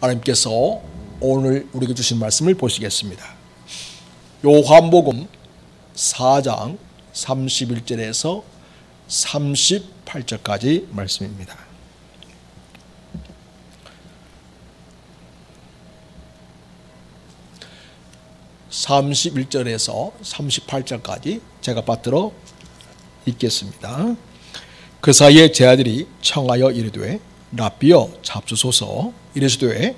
하나님께서 오늘 우리에게 주신 말씀을 보시겠습니다. 요한복음 4장 31절에서 38절까지 말씀입니다. (31절에서) (38절까지) 제가 받들어 읽겠습니다. 그 사이에 제 아들이 청하여 이르되 랍비여 잡수소서. 이르시되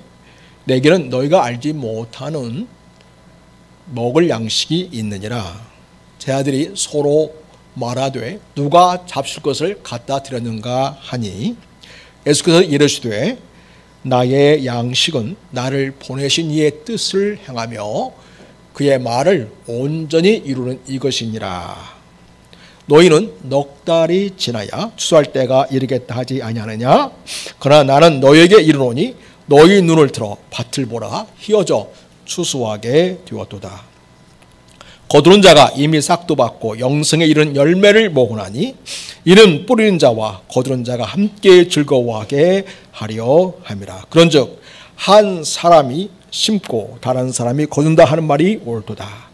내게는 너희가 알지 못하는 먹을 양식이 있느니라. 제 아들이 서로 말하되 누가 잡술 것을 갖다 드렸는가 하니 예수께서 이르시되 나의 양식은 나를 보내신 이의 뜻을 행하며 그의 말을 온전히 이루는 이것이니라. 너희는 넉 달이 지나야 추수할 때가 이르겠다 하지 아니하느냐? 그러나 나는 너희에게 이르노니 너희 눈을 들어 밭을 보라. 휘어져 추수하게 되었도다. 거두는 자가 이미 싹도 받고 영생에 이른 열매를 먹으나니 이는 뿌리는 자와 거두는 자가 함께 즐거워하게 하려 함이라. 그런즉 한 사람이 심고 다른 사람이 거둔다 하는 말이 옳도다.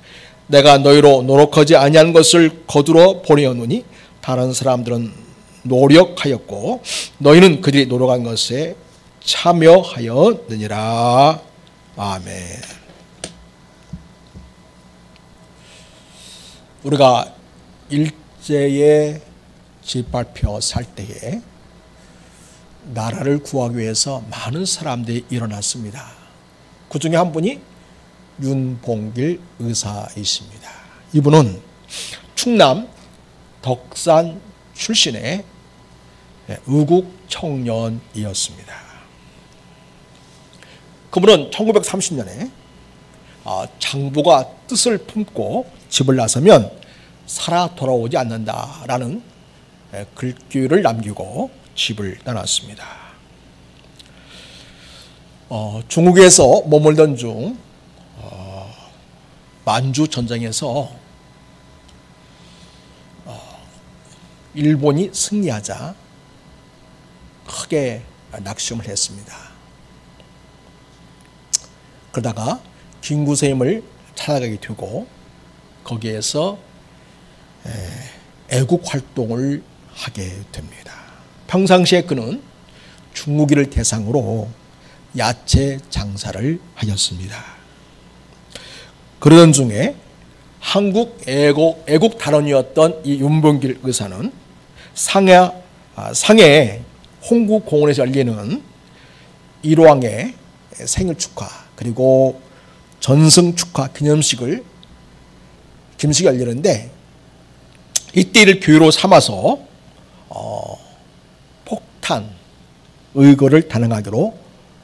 내가 너희로 노력하지 아니한 것을 거두러 보내었노니 다른 사람들은 노력하였고 너희는 그들이 노력한 것에 참여하였느니라. 아멘. 우리가 일제의 짓밟혀 살 때에 나라를 구하기 위해서 많은 사람들이 일어났습니다. 그 중에 한 분이 윤봉길 의사이십니다. 이분은 충남 덕산 출신의 의국 청년이었습니다. 그분은 1930년에 장보가 뜻을 품고 집을 나서면 살아 돌아오지 않는다라는 글귀를 남기고 집을 떠났습니다. 중국에서 머물던 중 만주 전쟁에서 일본이 승리하자 크게 낙심을 했습니다. 그러다가 김구세임을 찾아가게 되고 거기에서 애국 활동을 하게 됩니다. 평상시에 그는 중국인을 대상으로 야채 장사를 하였습니다. 그러던 중에 한국 애국 단원이었던 이 윤봉길 의사는 상해 홍구공원에서 열리는 일왕의 생일 축하 그리고 전승 축하 기념식이 열리는데 이때 이를 교회로 삼아서 폭탄 의거를 단행하기로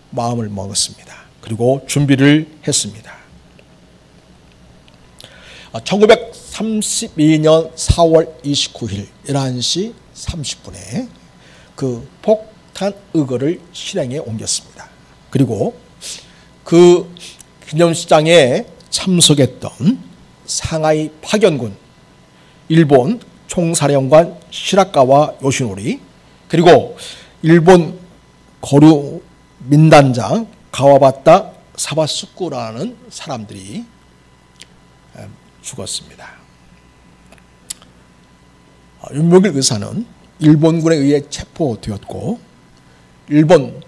마음을 먹었습니다. 그리고 준비를 했습니다. 1932년 4월 29일 11시 30분에 그 폭탄 의거를 실행에 옮겼습니다. 그리고 그 기념식장에 참석했던 상하이 파견군 일본 총사령관 시라카와 요시노리 그리고 일본 거류 민단장 가와바타 사바스쿠라는 사람들이 죽었습니다. 윤봉길 의사는 일본군에 의해 체포되었고 일본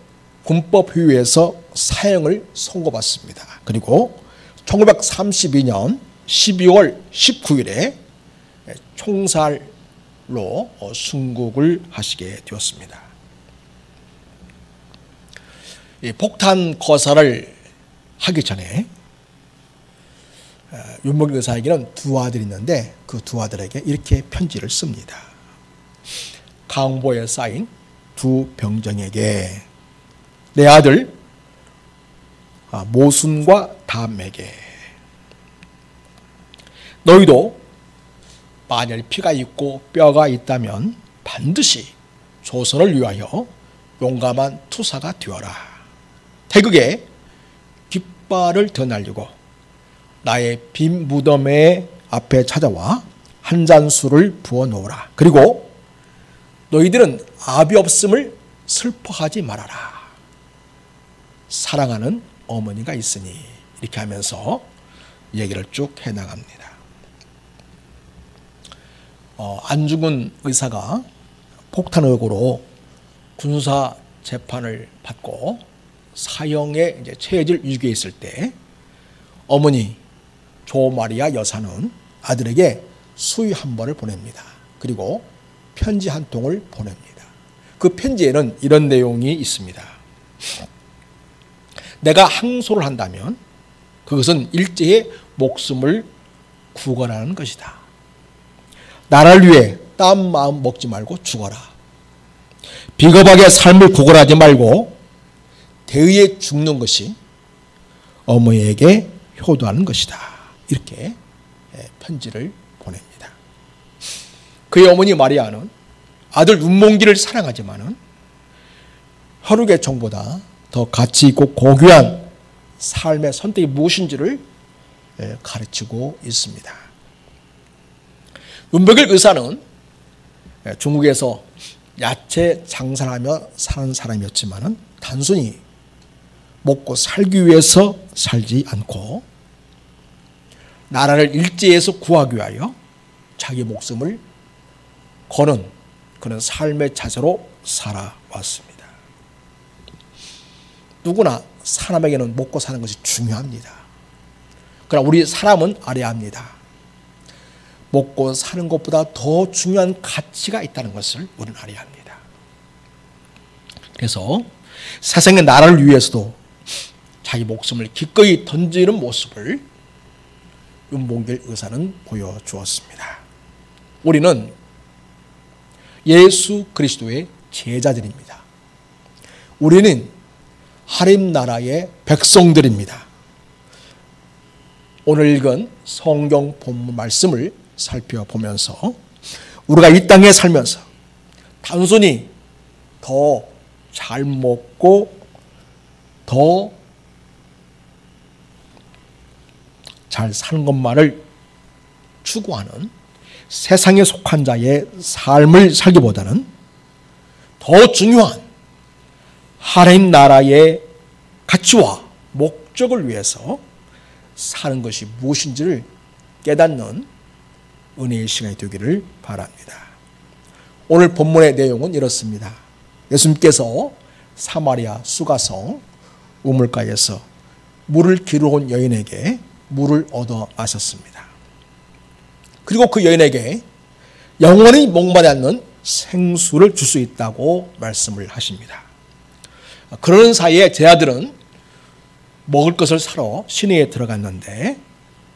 군법회의에서 사형을 선고받습니다. 그리고 1932년 12월 19일에 총살로 순국을 하시게 되었습니다. 이 폭탄 거사를 하기 전에 윤봉길 의사에게는 두 아들이 있는데 그 두 아들에게 이렇게 편지를 씁니다. 강보에 쌓인 두 병정에게 내 아들 모순과 담에게 너희도 만일 피가 있고 뼈가 있다면 반드시 조선을 위하여 용감한 투사가 되어라. 태극에 깃발을 더 날리고 나의 빈 무덤의 앞에 찾아와 한 잔 술을 부어 놓으라. 그리고 너희들은 아비 없음을 슬퍼하지 말아라. 사랑하는 어머니가 있으니 이렇게 하면서 얘기를 쭉 해나갑니다. 안중근 의사가 폭탄 의혹으로 군사 재판을 받고 사형에 이제 처해질 위기에 있을 때 어머니 조마리아 여사는 아들에게 수의 한 번을 보냅니다. 그리고 편지 한 통을 보냅니다. 그 편지에는 이런 내용이 있습니다. 내가 항소를 한다면 그것은 일제의 목숨을 구걸하는 것이다. 나라를 위해 땀 마음 먹지 말고 죽어라. 비겁하게 삶을 구걸하지 말고 대의에 죽는 것이 어머니에게 효도하는 것이다. 이렇게 편지를 보냅니다. 그의 어머니 마리아는 아들 눈몽기를 사랑하지만은 혈육의 정보다 더 가치 있고 고귀한 삶의 선택이 무엇인지를 가르치고 있습니다. 윤백일 의사는 중국에서 야채 장사하며 사는 사람이었지만은 단순히 먹고 살기 위해서 살지 않고 나라를 일제에서 구하기 위하여 자기 목숨을 거는 그런 삶의 자세로 살아왔습니다. 누구나 사람에게는 먹고 사는 것이 중요합니다. 그러나 우리 사람은 알아야 합니다. 먹고 사는 것보다 더 중요한 가치가 있다는 것을 우리는 알아야 합니다. 그래서 세상의 나라를 위해서도 자기 목숨을 기꺼이 던지는 모습을 윤봉길 의사는 보여주었습니다. 우리는 예수 그리스도의 제자들입니다. 우리는 하나님 나라의 백성들입니다. 오늘 읽은 성경 본문 말씀을 살펴보면서 우리가 이 땅에 살면서 단순히 더 잘 먹고 더 잘 사는 것만을 추구하는 세상에 속한 자의 삶을 살기보다는 더 중요한 하나님 나라의 가치와 목적을 위해서 사는 것이 무엇인지를 깨닫는 은혜의 시간이 되기를 바랍니다. 오늘 본문의 내용은 이렇습니다. 예수님께서 사마리아 수가성 우물가에서 물을 기르러 온 여인에게 물을 얻어 마셨습니다. 그리고 그 여인에게 영원히 목마르지 않는 생수를 줄 수 있다고 말씀을 하십니다. 그러는 사이에 제 아들은 먹을 것을 사러 시내에 들어갔는데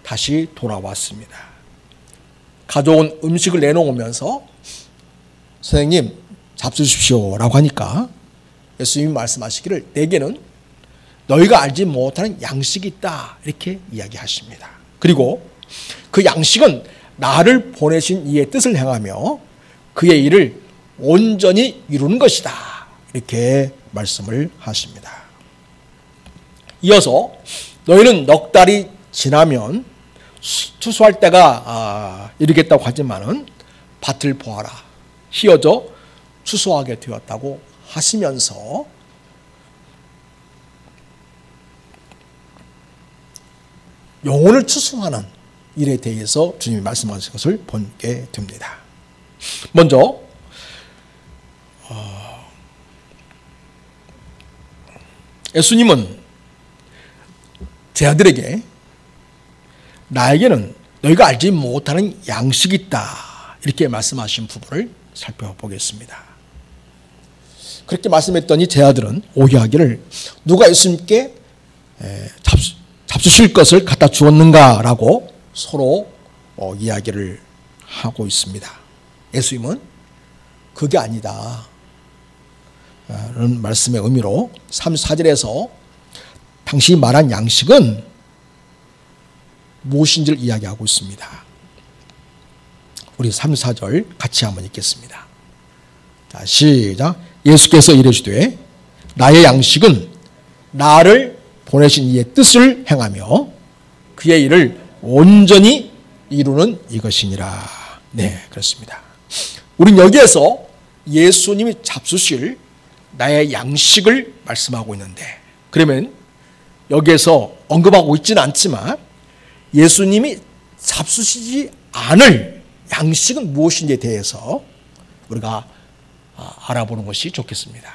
다시 돌아왔습니다. 가져온 음식을 내놓으면서 선생님 잡수십시오 라고 하니까 예수님이 말씀하시기를 내게는 너희가 알지 못하는 양식이 있다 이렇게 이야기하십니다. 그리고 그 양식은 나를 보내신 이의 뜻을 행하며 그의 일을 온전히 이루는 것이다 이렇게 말씀을 하십니다. 이어서 너희는 넉 달이 지나면 추수할 때가 이르겠다고 하지만은 밭을 보아라 휘어져 추수하게 되었다고 하시면서 영혼을 추수하는 일에 대해서 주님이 말씀하신 것을 보게 됩니다. 먼저 예수님은 제 아들에게 나에게는 너희가 알지 못하는 양식이 있다 이렇게 말씀하신 부분을 살펴보겠습니다. 그렇게 말씀했더니 제 아들은 오해하기를 누가 예수님께 잡수실 것을 갖다 주었는가라고 서로 이야기를 하고 있습니다. 예수님은 그게 아니다 라는 말씀의 의미로 34절에서 당신이 말한 양식은 무엇인지를 이야기하고 있습니다. 우리 34절 같이 한번 읽겠습니다. 자, 시작. 예수께서 이르시되 나의 양식은 나를 보내신 이의 뜻을 행하며 그의 일을 온전히 이루는 이것이니라. 네, 그렇습니다. 우린 여기에서 예수님이 잡수실 나의 양식을 말씀하고 있는데 그러면 여기에서 언급하고 있지는 않지만 예수님이 잡수시지 않을 양식은 무엇인지에 대해서 우리가 알아보는 것이 좋겠습니다.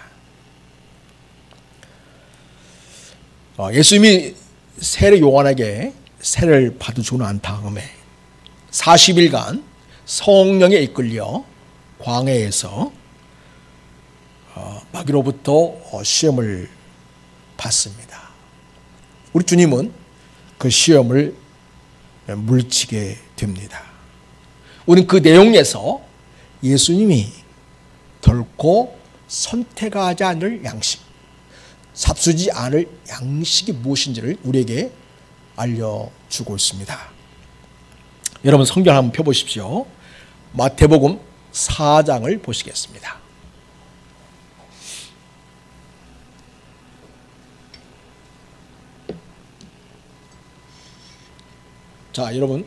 예수님이 세례 요한에게 세례를 받으시고 난 다음에 40일간 성령에 이끌려 광야에서 마귀로부터 시험을 받습니다. 우리 주님은 그 시험을 물리치게 됩니다. 우리는 그 내용에서 예수님이 결코 선택하지 않을 양식, 잡수지 않을 양식이 무엇인지를 우리에게 알려주고 있습니다. 여러분 성경 한번 펴보십시오. 마태복음 4장을 보시겠습니다. 자, 여러분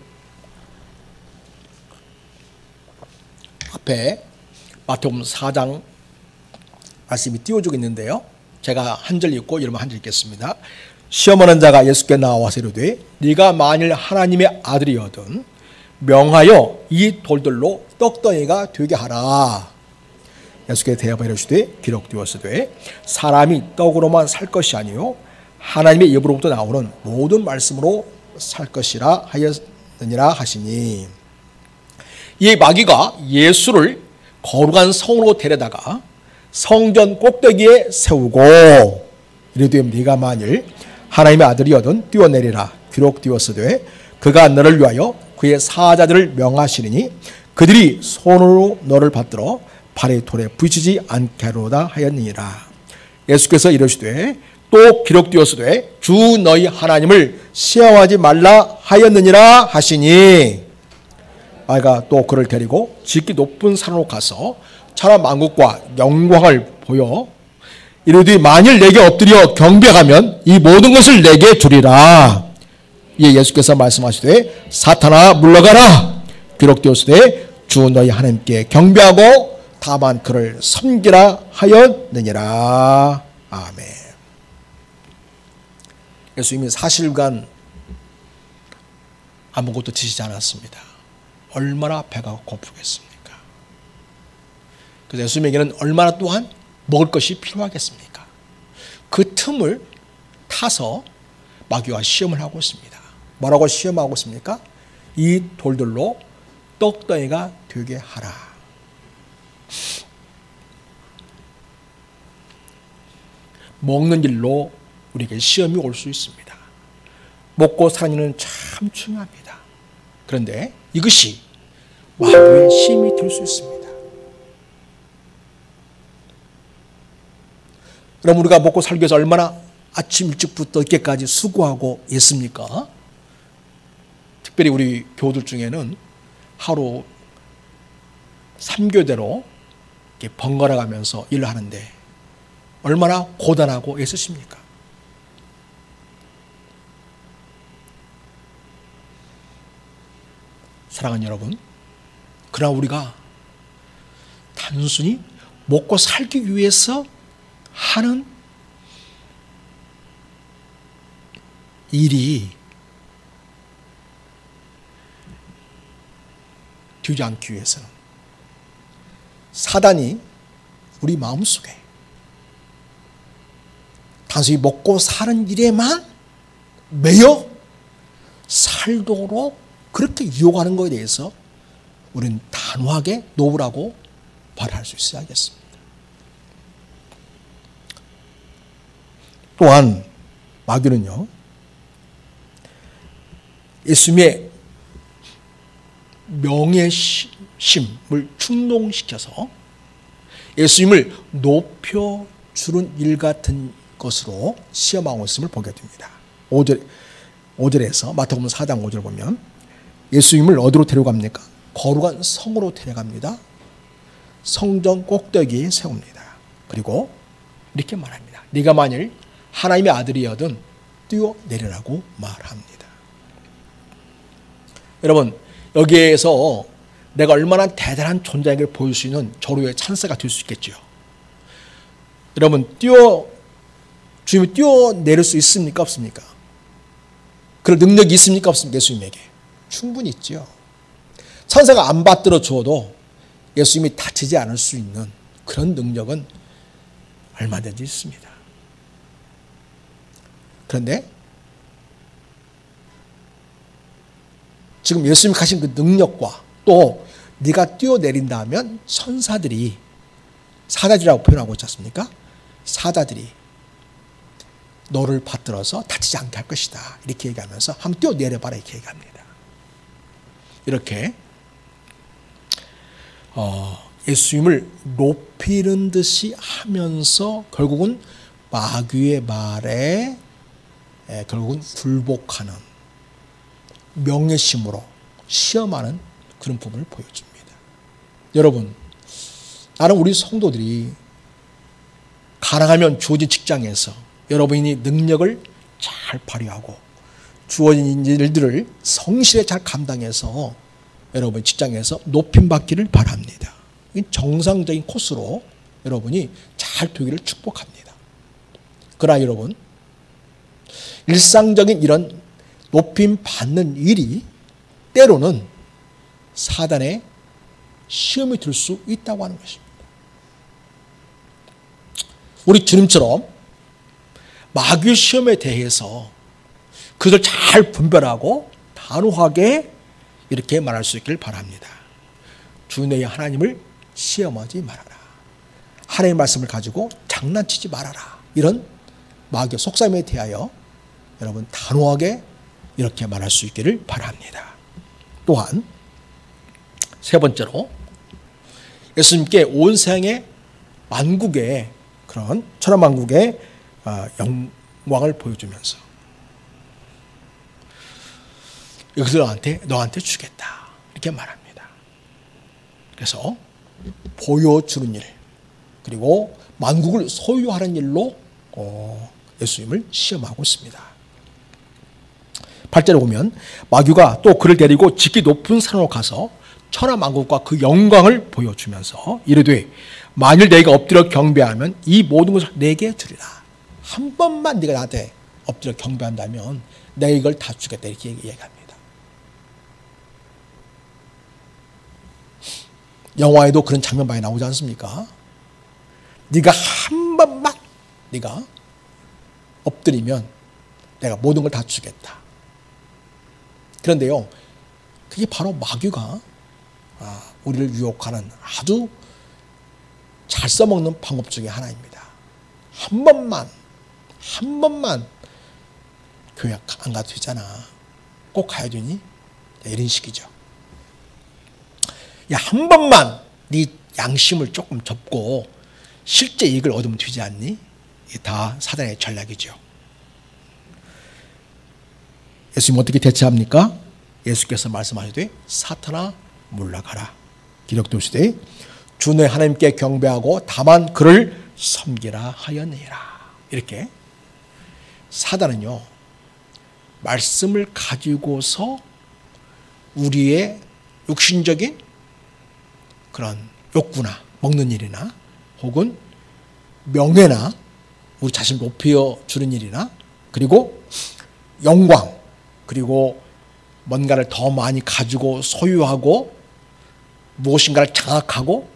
앞에 마태복음 4장 말씀이 띄워주고 있는데요. 제가 한 절 읽고 여러분 한 절 읽겠습니다. 시험하는 자가 예수께 나와서 이르되 네가 만일 하나님의 아들이거든 명하여 이 돌들로 떡덩이가 되게 하라. 예수께 대답하여 이르시되 기록되었으되 사람이 떡으로만 살 것이 아니요 하나님의 입으로부터 나오는 모든 말씀으로 살 것이라 하였느니라 하시니, 이 마귀가 예수를 거룩한 성으로 데려다가 성전 꼭대기에 세우고 이르되 네가 만일 하나님의 아들이거든 뛰어내리라. 기록되었으되 그가 너를 위하여 그의 사자들을 명하시리니 그들이 손으로 너를 받들어 발의 돌에 부딪히지 않게 하로다 하였느니라. 예수께서 이르시되 또 기록되었으되 주 너희 하나님을 시험하지 말라 하였느니라 하시니, 마귀가 또 그를 데리고 지극히 높은 산으로 가서 천하 만국과 영광을 보여 이르되 만일 내게 엎드려 경배하면 이 모든 것을 내게 주리라. 이에 예수께서 말씀하시되 사탄아 물러가라. 기록되었으되 주 너희 하나님께 경배하고 다만 그를 섬기라 하였느니라. 아멘. 예수님이 40일간 아무것도 드시지 않았습니다. 얼마나 배가 고프겠습니까? 그래서 예수님에게는 얼마나 또한 먹을 것이 필요하겠습니까? 그 틈을 타서 마귀와 시험을 하고 있습니다. 뭐라고 시험하고 있습니까? 이 돌들로 떡덩이가 되게 하라. 먹는 일로 우리에게 시험이 올 수 있습니다. 먹고 사는 일은 참 중요합니다. 그런데 이것이 마귀의 힘이 될 수 있습니다. 그럼 우리가 먹고 살기 위해서 얼마나 아침 일찍부터 늦게까지 수고하고 있습니까? 특별히 우리 교우들 중에는 하루 3교대로 번갈아 가면서 일을 하는데 얼마나 고단하고 애쓰십니까? 사랑하는 여러분, 그러나 우리가 단순히 먹고 살기 위해서 하는 일이 되지 않기 위해서는 사단이 우리 마음속에 단순히 먹고 사는 일에만 매여 살도록 그렇게 유혹하는 것에 대해서 우리는 단호하게 놓으라고 말할 수 있어야겠습니다. 또한 마귀는요, 예수님의 명예심을 충동시켜서 예수님을 높여주는 일 같은 것으로 시험하고 있음을 보게 됩니다. 5절에서 마태복음 4장 5절 보면 예수님을 어디로 데려갑니까? 거룩한 성으로 데려갑니다. 성전 꼭대기에 세웁니다. 그리고 이렇게 말합니다. 네가 만일 하나님의 아들이거든 뛰어내리라고 말합니다. 여러분, 여기에서 내가 얼마나 대단한 존재인지를 보일 수 있는 조류의 찬스가 될 수 있겠죠. 여러분, 뛰어주는 주님이 뛰어내릴 수 있습니까? 없습니까? 그럴 능력이 있습니까? 없습니까? 예수님에게. 충분히 있죠. 천사가 안 받들어 주어도 예수님이 다치지 않을 수 있는 그런 능력은 얼마든지 있습니다. 그런데 지금 예수님이 가신 그 능력과 또 네가 뛰어내린다 하면 천사들이 사자들이라고 표현하고 있지 않습니까? 사자들이 너를 받들어서 다치지 않게 할 것이다. 이렇게 얘기하면서 한번 뛰어내려봐라 이렇게 얘기합니다. 이렇게 예수님을 높이는 듯이 하면서 결국은 마귀의 말에 결국은 굴복하는 명예심으로 시험하는 그런 부분을 보여줍니다. 여러분, 나는 우리 성도들이 가능하면 주어진 직장에서 여러분이 능력을 잘 발휘하고 주어진 일들을 성실히 잘 감당해서 여러분 직장에서 높임받기를 바랍니다. 정상적인 코스로 여러분이 잘 되기를 축복합니다. 그러나 여러분, 일상적인 이런 높임받는 일이 때로는 사단의 시험이 들 수 있다고 하는 것입니다. 우리 주님처럼 마귀의 시험에 대해서 그것을 잘 분별하고 단호하게 이렇게 말할 수 있기를 바랍니다. 주 너희 하나님을 시험하지 말아라. 하나님의 말씀을 가지고 장난치지 말아라. 이런 마귀의 속셈에 대하여 여러분 단호하게 이렇게 말할 수 있기를 바랍니다. 또한 세 번째로 예수님께 온 세상의 만국의 그런 천하만국의 영광을 보여주면서 이것을 너한테 주겠다 이렇게 말합니다. 그래서 보여주는 일 그리고 만국을 소유하는 일로 예수님을 시험하고 있습니다. 8절에 보면 마귀가 또 그를 데리고 지극히 높은 산으로 가서 천하만국과 그 영광을 보여주면서 이르되 만일 내가 엎드려 경배하면 이 모든 것을 내게 주리라. 한 번만 네가 나한테 엎드려 경배한다면 내가 이걸 다 주겠다 이렇게 얘기합니다. 영화에도 그런 장면 많이 나오지 않습니까? 네가 한 번만 네가 엎드리면 내가 모든 걸 다 주겠다. 그런데요, 그게 바로 마귀가 우리를 유혹하는 아주 잘 써먹는 방법 중에 하나입니다. 한 번만 교회 안 가도 되잖아. 꼭 가야 되니? 이런 식이죠. 야, 한 번만 네 양심을 조금 접고 실제 이익을 얻으면 되지 않니? 이게 다 사단의 전략이죠. 예수님 어떻게 대처합니까? 예수께서 말씀하시되 사탄아 물러가라. 기록되시되 주 너희 하나님께 경배하고 다만 그를 섬기라 하였느니라. 이렇게 사단은요, 말씀을 가지고서 우리의 육신적인 그런 욕구나 먹는 일이나 혹은 명예나 우리 자신을 높여주는 일이나 그리고 영광 그리고 뭔가를 더 많이 가지고 소유하고 무엇인가를 장악하고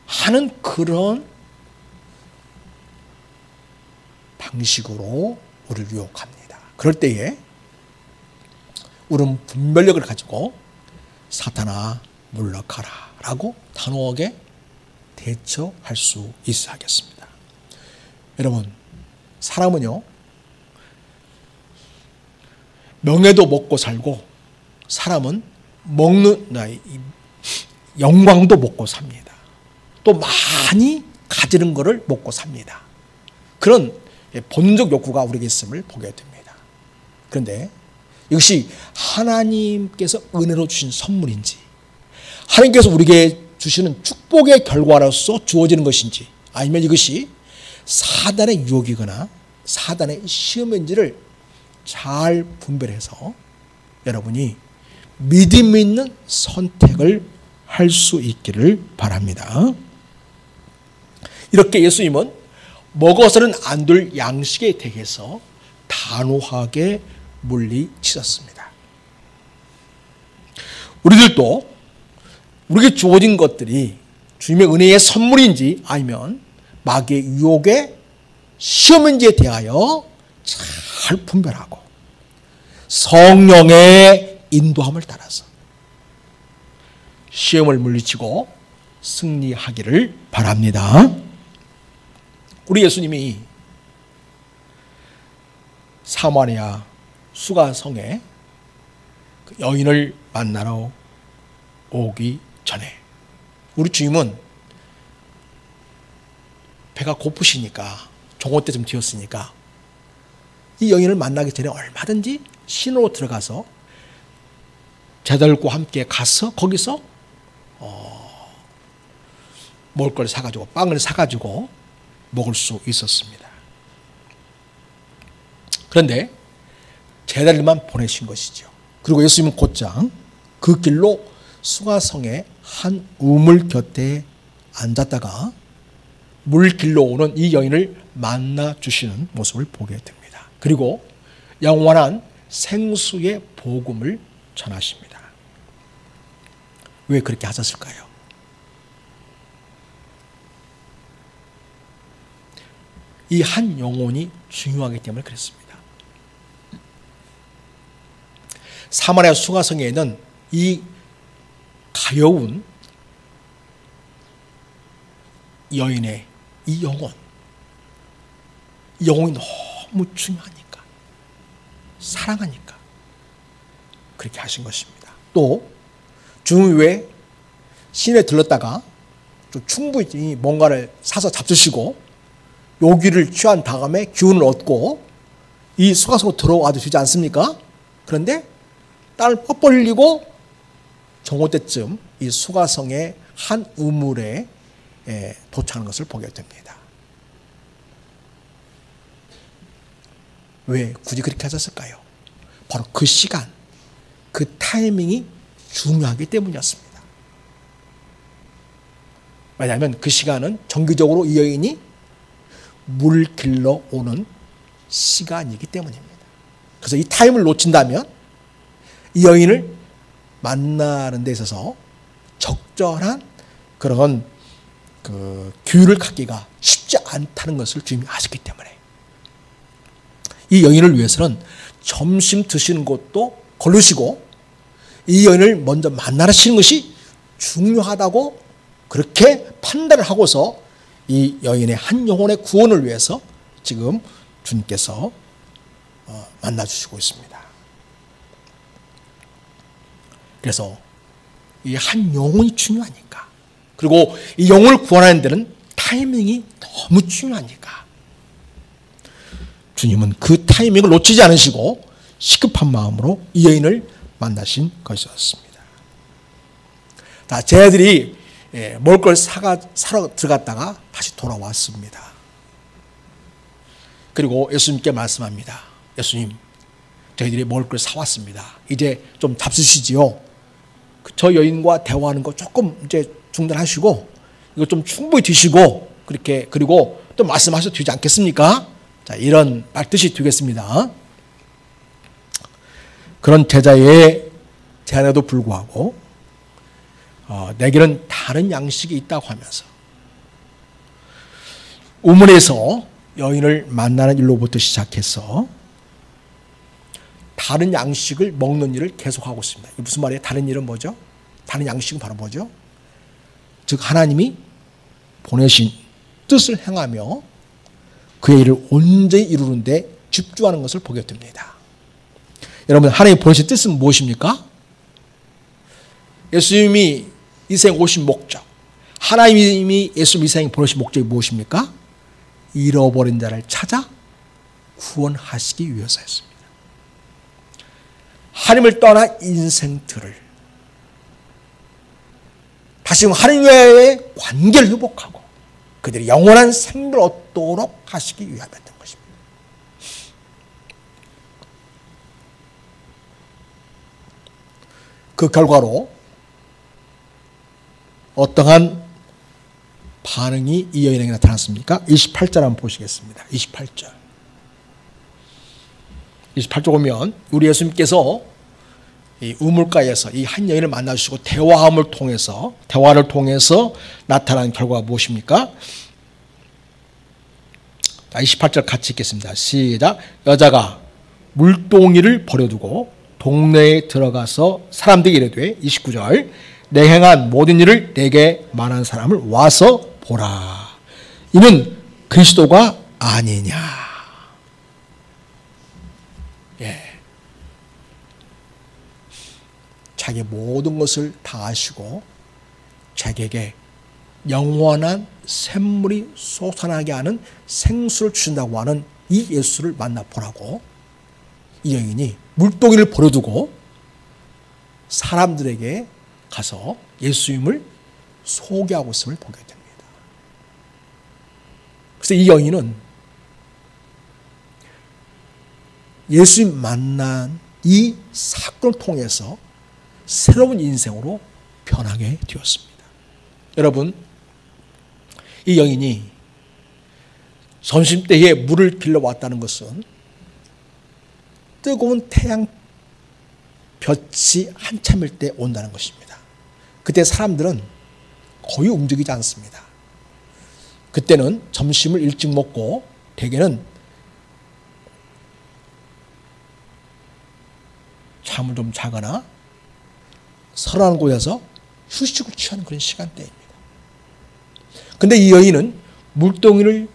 하는 그런 방식으로 우리를 유혹합니다. 그럴 때에 우리는 분별력을 가지고 사탄아 물러가라 라고 단호하게 대처할 수 있어야겠습니다. 여러분, 사람은요 명예도 먹고 살고 사람은 영광도 먹고 삽니다. 또 많이 가지는 것을 먹고 삽니다. 그런 본적 욕구가 우리에게 있음을 보게 됩니다. 그런데 이것이 하나님께서 은혜로 주신 선물인지 하나님께서 우리에게 주시는 축복의 결과로서 주어지는 것인지 아니면 이것이 사단의 유혹이거나 사단의 시험인지를 잘 분별해서 여러분이 믿음 있는 선택을 할 수 있기를 바랍니다. 이렇게 예수님은 먹어서는 안 될 양식에 대해서 단호하게 물리치셨습니다. 우리들도 우리에게 주어진 것들이 주님의 은혜의 선물인지 아니면 마귀의 유혹의 시험인지에 대하여 잘 분별하고 성령의 인도함을 따라서 시험을 물리치고 승리하기를 바랍니다. 우리 예수님이 사마리아 수가성에 그 여인을 만나러 오기 전에 우리 주님은 배가 고프시니까 종호 때쯤 되었으니까 이 여인을 만나기 전에 얼마든지 신으로 들어가서 제자들과 함께 가서 거기서 먹을 걸 사가지고 빵을 사가지고 먹을 수 있었습니다. 그런데 제자들만 보내신 것이죠. 그리고 예수님은 곧장 그 길로 수가성의 한 우물 곁에 앉았다가 물길로 오는 이 여인을 만나 주시는 모습을 보게 됩니다. 그리고 영원한 생수의 복음을 전하십니다. 왜 그렇게 하셨을까요? 이 한 영혼이 중요하기 때문에 그랬습니다. 사마리아 수가성에는 이 가여운 여인의 이 영혼이 너무 중요하니까, 사랑하니까 그렇게 하신 것입니다. 또 주님 외에 시내에 들렀다가 좀 충분히 뭔가를 사서 잡수시고 요기를 취한 다음에 기운을 얻고 이 수가성으로 들어와도 되지 않습니까? 그런데 땀을 뻘뻘 흘리고 정오 때쯤 이 수가성의 한 우물에 도착하는 것을 보게 됩니다. 왜 굳이 그렇게 하셨을까요? 바로 그 시간, 그 타이밍이 중요하기 때문이었습니다. 왜냐하면 그 시간은 정기적으로 이 여인이 물 길러 오는 시간이기 때문입니다. 그래서 이 타임을 놓친다면 이 여인을 만나는 데 있어서 적절한 그런 규율을 갖기가 쉽지 않다는 것을 주님이 아셨기 때문에 이 여인을 위해서는 점심 드시는 것도 거르시고 이 여인을 먼저 만나시는 것이 중요하다고 그렇게 판단을 하고서 이 여인의 한 영혼의 구원을 위해서 지금 주님께서 만나주시고 있습니다. 그래서 이 한 영혼이 중요하니까, 그리고 이 영혼을 구원하는 데는 타이밍이 너무 중요하니까 주님은 그 타이밍을 놓치지 않으시고 시급한 마음으로 이 여인을 만나신 것이었습니다. 제자들이 먹을 걸 사러 들어갔다가 다시 돌아왔습니다. 그리고 예수님께 말씀합니다. 예수님, 저희들이 먹을 걸 사왔습니다. 이제 좀 잡수시지요. 저 여인과 대화하는 거 조금 이제 중단하시고 이거 좀 충분히 드시고 그렇게, 그리고 또 말씀하셔도 되지 않겠습니까? 자, 이런 말 뜻이 되겠습니다. 그런 제자의 제안에도 불구하고 내게는 다른 양식이 있다고 하면서 우물에서 여인을 만나는 일로부터 시작해서 다른 양식을 먹는 일을 계속하고 있습니다. 이게 무슨 말이에요? 다른 일은 뭐죠? 다른 양식은 바로 뭐죠? 즉 하나님이 보내신 뜻을 행하며 그의 일을 온전히 이루는 데 집중하는 것을 보게 됩니다. 여러분, 하나님이 보내신 뜻은 무엇입니까? 예수님이 이 세상에 오신 목적, 하나님이 예수님 이 세상에 보내신 목적이 무엇입니까? 잃어버린 자를 찾아 구원하시기 위해서였습니다. 하나님을 떠난 인생들을 다시 하나님과의 관계를 회복하고 그들이 영원한 생명을 얻도록 하시기 위함이었던 것입니다. 그 결과로 어떠한 반응이 이 여인에게 나타났습니까? 28절 한번 보시겠습니다. 28절. 28절 보면 우리 예수님께서 이 우물가에서 이 한 여인을 만나주시고 대화를 통해서 나타난 결과가 무엇입니까? 28절 같이 읽겠습니다. 시작. 여자가 물동이를 버려두고 동네에 들어가서 사람들에게 이르되 29절 내 행한 모든 일을 내게 말한 사람을 와서 보라. 이는 그리스도가 아니냐. 예. 자기 모든 것을 다 아시고 자기에게 영원한 샘물이 솟아나게 하는 생수를 주신다고 하는 이 예수를 만나보라고 이 여인이 물동이를 버려두고 사람들에게 가서 예수님을 소개하고 있음을 보게 됩니다. 그래서 이 여인은 예수님 만난 이 사건을 통해서 새로운 인생으로 변하게 되었습니다. 여러분, 이 여인이 점심때에 물을 길러왔다는 것은 뜨거운 태양 볕이 한참일 때 온다는 것입니다. 그때 사람들은 거의 움직이지 않습니다. 그때는 점심을 일찍 먹고 대개는 잠을 좀 자거나 서늘한 곳에서 휴식을 취하는 그런 시간대입니다. 그런데 이 여인은 물동이를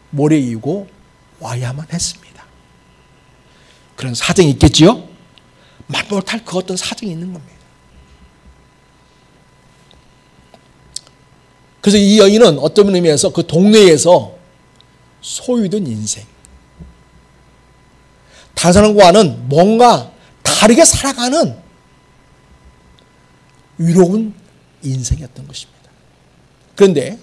모래에 이고 와야만 했습니다. 그런 사정이 있겠지요? 말 못할 그 어떤 사정이 있는 겁니다. 그래서 이 여인은 어떤 의미에서 그 동네에서 소유된 인생, 다른 사람과는 뭔가 다르게 살아가는 위로운 인생이었던 것입니다. 그런데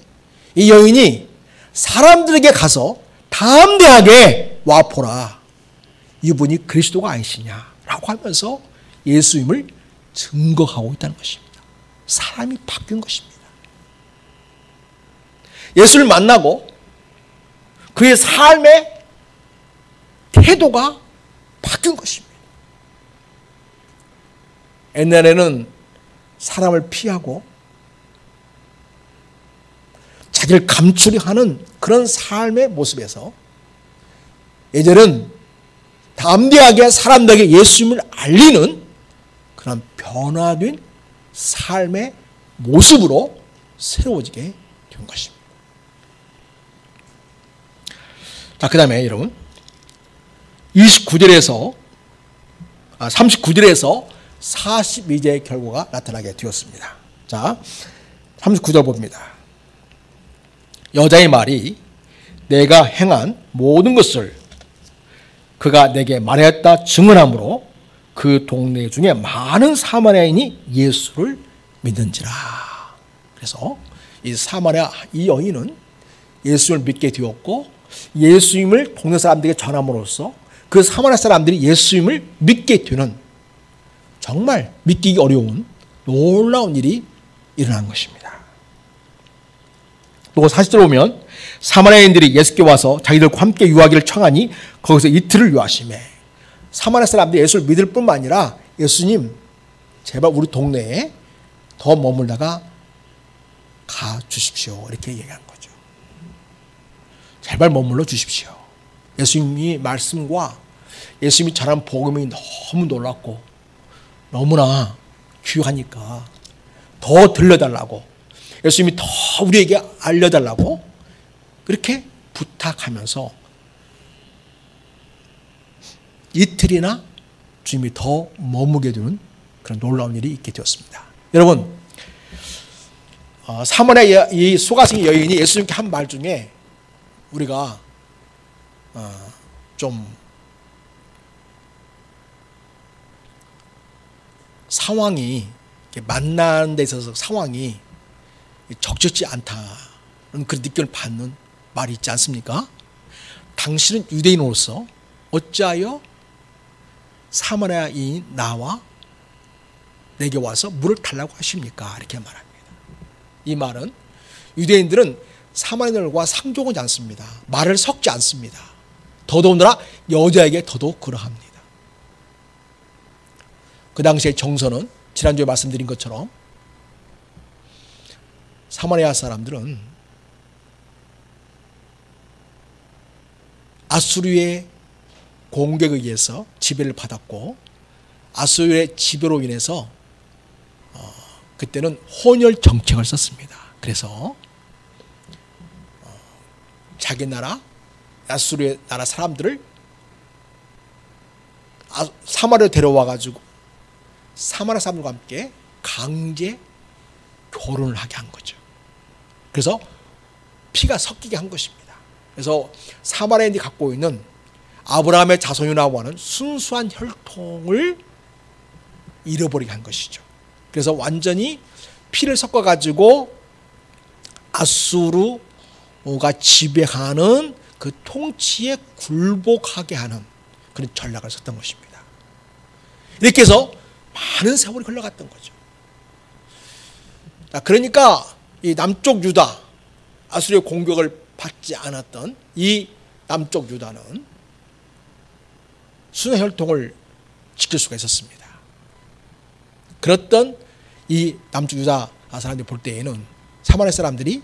이 여인이 사람들에게 가서 담대하게 와보라. 이분이 그리스도가 아니시냐라고 하면서 예수님을 증거하고 있다는 것입니다. 사람이 바뀐 것입니다. 예수를 만나고 그의 삶의 태도가 바뀐 것입니다. 옛날에는 사람을 피하고 자기를 감추려하는 그런 삶의 모습에서 이제는 담대하게 사람들에게 예수님을 알리는 그런 변화된 삶의 모습으로 새로워지게 된 것입니다. 자, 그 다음에 여러분 39절에서 42절의 결과가 나타나게 되었습니다. 자, 39절 봅니다. 여자의 말이 내가 행한 모든 것을 그가 내게 말하였다 증언하므로 그 동네 중에 많은 사마리아인이 예수를 믿는지라. 그래서 이 사마리아 이 여인은 예수를 믿게 되었고 예수님을 동네 사람들에게 전함으로써 그 사마리아 사람들이 예수님을 믿게 되는 정말 믿기 어려운 놀라운 일이 일어난 것입니다. 또 40절 보면 사마리아인들이 예수께 와서 자기들과 함께 유하기를 청하니 거기서 이틀을 유하시매. 사마리아 사람들이 예수를 믿을 뿐만 아니라 예수님 제발 우리 동네에 더 머물다가 가 주십시오 이렇게 얘기한 거죠. 제발 머물러 주십시오. 예수님이 말씀과 예수님이 전한 복음이 너무 놀랍고 너무나 귀하니까 더 들려달라고 예수님이 더 우리에게 알려달라고 그렇게 부탁하면서 이틀이나 주님이 더 머무게 되는 그런 놀라운 일이 있게 되었습니다. 여러분, 사마리아 이 소가성의 여인이 예수님께 한 말 중에 우리가 좀 상황이 만나는 데 있어서 상황이 적절치 않다는 그런 느낌을 받는 말이 있지 않습니까? 당신은 유대인으로서 어찌하여 사마리아인이 나와 내게 와서 물을 달라고 하십니까? 이렇게 말합니다. 이 말은 유대인들은 사마리아인들과 상종하지 않습니다. 말을 섞지 않습니다. 더더군다나 여자에게 더더욱 그러합니다. 그 당시의 정서는 지난주에 말씀드린 것처럼 사마리아 사람들은 아수르의 공격에 의해서 지배를 받았고 아수르의 지배로 인해서 그때는 혼혈 정책을 썼습니다. 그래서 자기 나라 아수르의 나라 사람들을 사마리아로 데려와 가지고 사마리아 사람들과 함께 강제 결혼을 하게 한 거죠. 그래서 피가 섞이게 한 것입니다. 그래서 사마리아인이 갖고 있는 아브라함의 자손이라고 하는 순수한 혈통을 잃어버리게 한 것이죠. 그래서 완전히 피를 섞어가지고 아수르가 지배하는 그 통치에 굴복하게 하는 그런 전략을 썼던 것입니다. 이렇게 해서 많은 세월이 흘러갔던 거죠. 그러니까 이 남쪽 유다, 아수르의 공격을 받지 않았던 이 남쪽 유다는 순한 혈통을 지킬 수가 있었습니다. 그랬던 이 남쪽 유다 사람들이 볼 때에는 사마리아 사람들이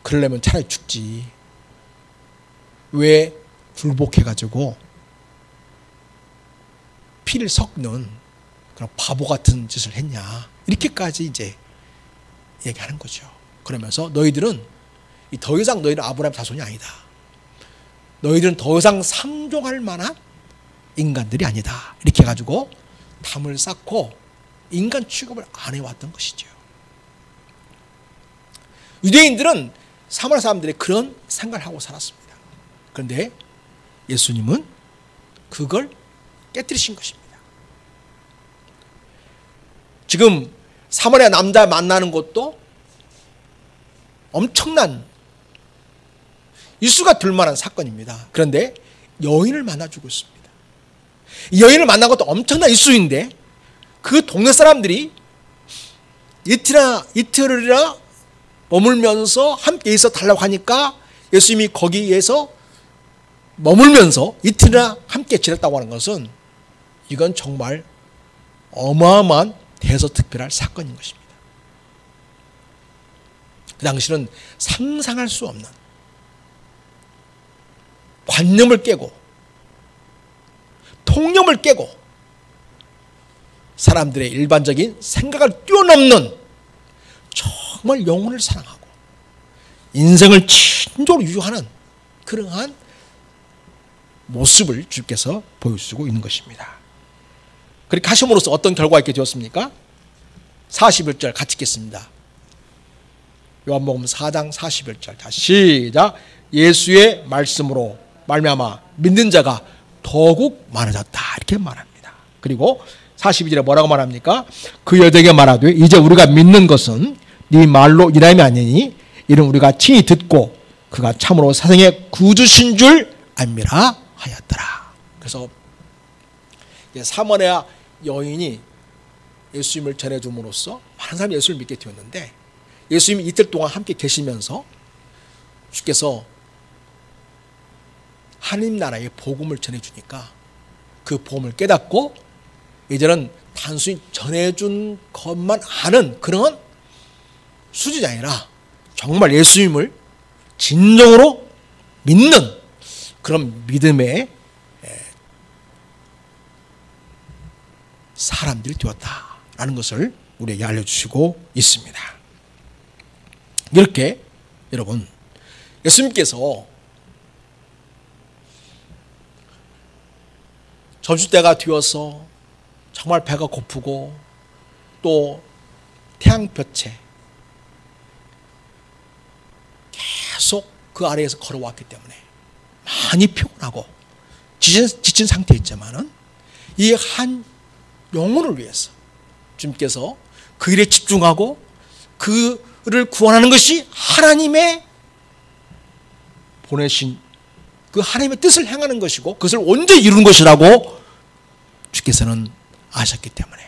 그러려면 차라리 죽지. 왜 굴복해가지고 피를 섞는 그런 바보 같은 짓을 했냐. 이렇게까지 이제 얘기하는 거죠. 그러면서 너희들은 더 이상 너희는 아브라함 자손이 아니다. 너희들은 더 이상 상종할 만한 인간들이 아니다. 이렇게 해가지고 담을 쌓고 인간 취급을 안 해왔던 것이죠. 유대인들은 사마리아 사람들이 그런 생각을 하고 살았습니다. 그런데 예수님은 그걸 깨뜨리신 것입니다. 지금 사마리아 남자 만나는 것도 엄청난 이슈가 될 만한 사건입니다. 그런데 여인을 만나주고 있습니다. 이 여인을 만난 것도 엄청난 이슈인데 그 동네 사람들이 이틀이나 머물면서 함께 있어 달라고 하니까 예수님이 거기에서 머물면서 이틀이나 함께 지냈다고 하는 것은 이건 정말 어마어마한 대서특별할 사건인 것입니다. 그 당시는 상상할 수 없는 관념을 깨고 통념을 깨고 사람들의 일반적인 생각을 뛰어넘는 정말 영혼을 사랑하고 인생을 진정으로 유효하는 그러한 모습을 주께서 보여주고 있는 것입니다. 그렇게 하심으로써 어떤 결과가 있게 되었습니까? 41절 같이 읽겠습니다. 요한복음 4장 41절 다시 시작. 예수의 말씀으로 말미암아 믿는 자가 더욱 많아졌다 이렇게 말합니다. 그리고 42절에 뭐라고 말합니까? 그 여자에게 말하되 이제 우리가 믿는 것은 네 말로 이람이 아니니 이는 우리가 친히 듣고 그가 참으로 세상의 구주신 줄 알미라 하였더라. 그래서 사마리아 여인이 예수님을 전해줌으로써 많은 사람이 예수를 믿게 되었는데 예수님이 이틀 동안 함께 계시면서 주께서 하나님 나라의 복음을 전해주니까 그 복음을 깨닫고 이제는 단순히 전해준 것만 아는 그런 수준이 아니라 정말 예수님을 진정으로 믿는 그런 믿음의 사람들이 되었다라는 것을 우리에게 알려주시고 있습니다. 이렇게 여러분 예수님께서 점심때가 되어서 정말 배가 고프고 또 태양볕에 계속 그 아래에서 걸어왔기 때문에 많이 피곤하고 지친 상태였지만은 이 한 영혼을 위해서 주님께서 그 일에 집중하고 그를 구원하는 것이 하나님의 보내신 그 하나님의 뜻을 행하는 것이고 그것을 언제 이루는 것이라고 주께서는 아셨기 때문에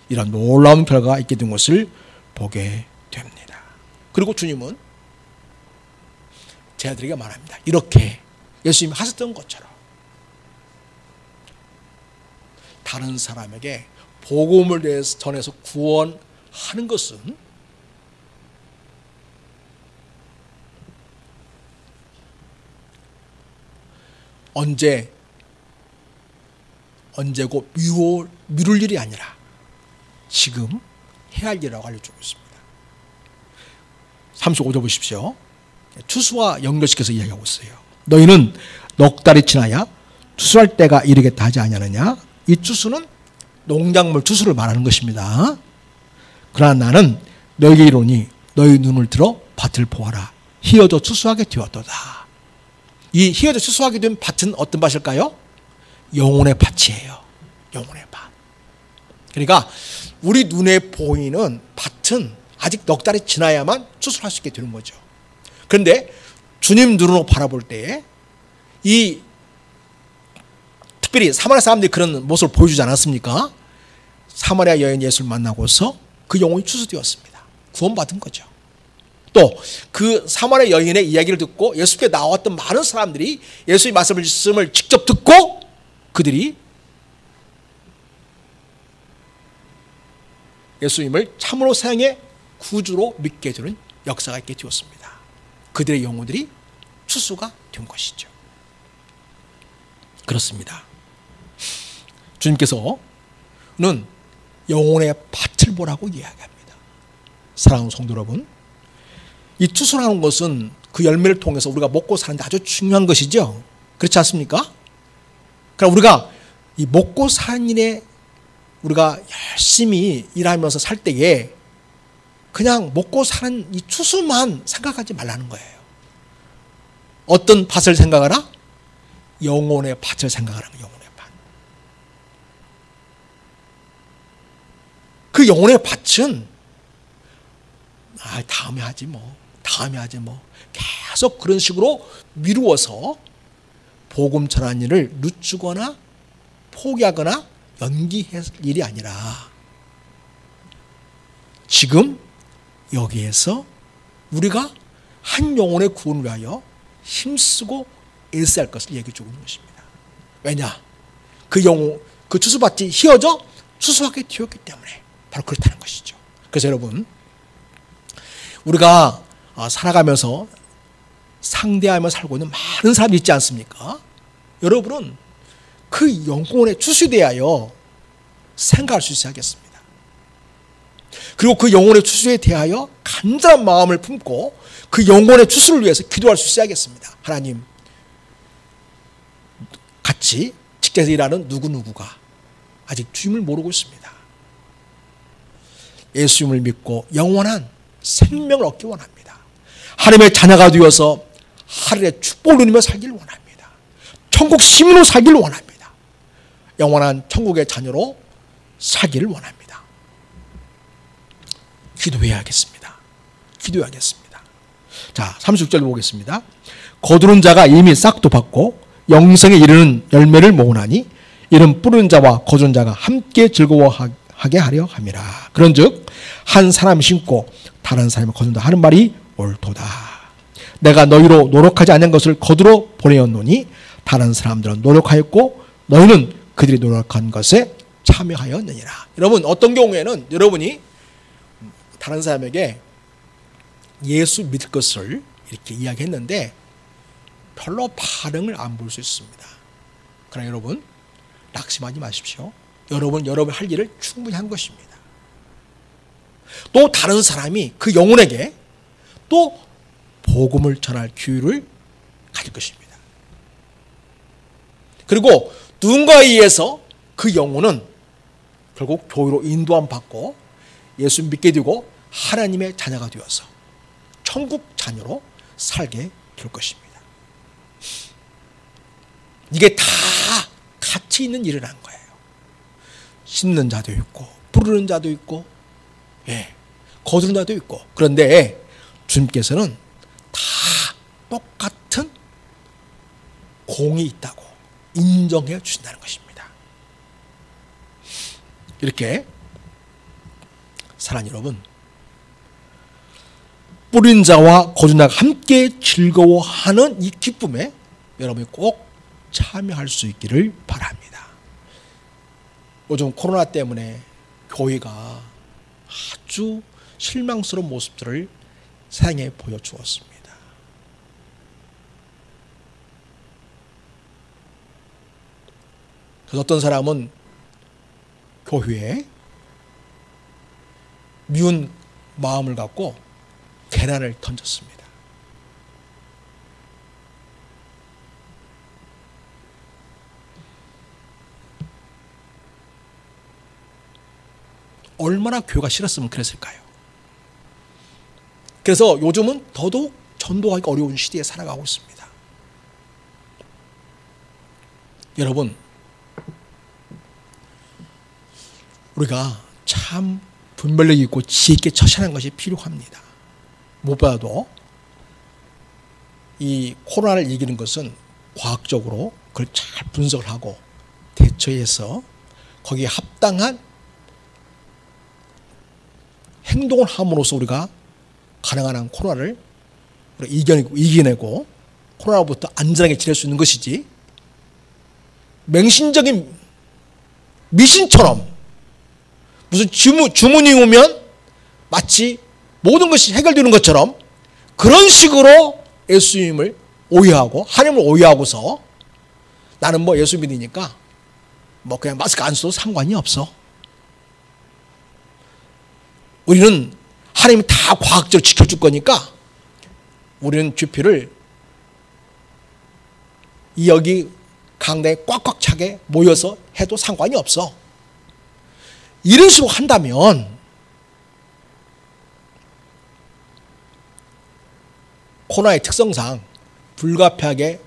이런 놀라운 결과가 있게 된 것을 보게 됩니다. 그리고 주님은 제자들에게 말합니다. 이렇게 예수님이 하셨던 것처럼 다른 사람에게 복음을 전해서 구원하는 것은 언제고 미룰 일이 아니라 지금 해야 할 일이라고 알려주고 있습니다. 35절 보십시오. 추수와 연결시켜서 이야기하고 있어요. 너희는 넉 달이 지나야 추수할 때가 이르겠다 하지 아니하느냐. 이 추수는 농작물 추수를 말하는 것입니다. 그러나 나는 너희에게 이르노니 너희 눈을 들어 밭을 보아라. 희어져 추수하게 되었도다. 이 희어져 추수하게 된 밭은 어떤 밭일까요? 영혼의 밭이에요. 영혼의 밭. 그러니까 우리 눈에 보이는 밭은 아직 넉 달이 지나야만 추수를 할 수 있게 되는 거죠. 그런데 주님 눈으로 바라볼 때에 이 특별히 사마리아 사람들이 그런 모습을 보여주지 않았습니까? 사마리아 여인 예수를 만나고서 그 영혼이 추수되었습니다. 구원받은 거죠. 또 그 사마리아 여인의 이야기를 듣고 예수께 나왔던 많은 사람들이 예수의 말씀을 직접 듣고 그들이 예수님을 참으로 세상의 구주로 믿게 되는 역사가 있게 되었습니다. 그들의 영혼들이 추수가 된 것이죠. 그렇습니다. 주님께서는 영혼의 밭을 보라고 이야기합니다. 사랑하는 성도 여러분, 이 추수라는 것은 그 열매를 통해서 우리가 먹고 사는데 아주 중요한 것이죠. 그렇지 않습니까? 그러니까 우리가 이 먹고 사는 일에 우리가 열심히 일하면서 살 때에 그냥 먹고 사는 이 추수만 생각하지 말라는 거예요. 어떤 밭을 생각하라? 영혼의 밭을 생각하라는 거예요. 영혼의 밭. 그 영혼의 밭은 다음에 하지 뭐. 계속 그런 식으로 미루어서 복음 전하는 일을 늦추거나 포기하거나 연기할 일이 아니라 지금 여기에서 우리가 한 영혼의 구원을 위하여 힘쓰고 애써야 할 것을 얘기해 주고 있는 것입니다. 왜냐? 그 영혼, 그 추수밭이 휘어져 추수하게 되었기 때문에 바로 그렇다는 것이죠. 그래서 여러분, 우리가 살아가면서 상대하며 살고 있는 많은 사람이 있지 않습니까? 여러분은 그 영혼의 추수에 대하여 생각할 수 있어야겠습니다. 그리고 그 영혼의 추수에 대하여 간절한 마음을 품고 그 영혼의 추수를 위해서 기도할 수 있어야겠습니다. 하나님, 같이 직장에서 일하는 누구누구가 아직 주님을 모르고 있습니다. 예수님을 믿고 영원한 생명을 얻기 원합니다. 하나님의 자녀가 되어서 하늘의 축복을 누리며 살기를 원합니다. 천국 시민으로 살기를 원합니다. 영원한 천국의 자녀로 살기를 원합니다. 기도해야겠습니다. 기도해야겠습니다. 자, 36절 보겠습니다. 거두는 자가 이미 싹도 받고 영생에 이르는 열매를 모으나니 이는 뿌리는 자와 거두는 자가 함께 즐거워하게 하려 함이라. 그런즉 한 사람이 심고 다른 사람이 거둔다 하는 말이 옳도다. 내가 너희로 노력하지 않은 것을 거두러 보내었노니 다른 사람들은 노력하였고 너희는 그들이 노력한 것에 참여하였느니라. 여러분, 어떤 경우에는 여러분이 다른 사람에게 예수 믿을 것을 이렇게 이야기했는데 별로 반응을 안 볼 수 있습니다. 그러나 여러분, 낙심하지 마십시오. 여러분 할 일을 충분히 한 것입니다. 또 다른 사람이 그 영혼에게 또 복음을 전할 기회를 가질 것입니다. 그리고 누군가에 의해서 그 영혼은 결국 교회로 인도함 받고 예수 믿게 되고 하나님의 자녀가 되어서 천국 자녀로 살게 될 것입니다. 이게 다 가치 있는 일을 한 거예요. 심는 자도 있고 부르는 자도 있고 거두는 자도 있고. 그런데 주님께서는 다 똑같은 공이 있다고 인정해 주신다는 것입니다. 이렇게 사랑하는 여러분, 뿌린 자와 거둔 자가 함께 즐거워하는 이 기쁨에 여러분이 꼭 참여할 수 있기를 바랍니다. 요즘 코로나 때문에 교회가 아주 실망스러운 모습들을 세상에 보여주었습니다. 그래서 어떤 사람은 교회에 미운 마음을 갖고 계란을 던졌습니다. 얼마나 교회가 싫었으면 그랬을까요? 그래서 요즘은 더더욱 전도하기가 어려운 시대에 살아가고 있습니다. 여러분, 우리가 참 분별력 있고 지혜 있게 처신하는 것이 필요합니다. 무엇보다도 이 코로나를 이기는 것은 과학적으로 그걸 잘 분석을 하고 대처해서 거기에 합당한 행동을 함으로써 우리가 가능한 한 코로나를 이겨내고 코로나로부터 안전하게 지낼 수 있는 것이지, 맹신적인 미신처럼 무슨 주문이 오면 마치 모든 것이 해결되는 것처럼 그런 식으로 예수님을 오해하고 하나님을 오해하고서 나는 뭐 예수 믿으니까 뭐 그냥 마스크 안 써도 상관이 없어. 우리는 하나님이 다 과학적으로 지켜줄 거니까 우리는 주피를 여기 강당에 꽉꽉 차게 모여서 해도 상관이 없어. 이런 식으로 한다면 코로나의 특성상 불가피하게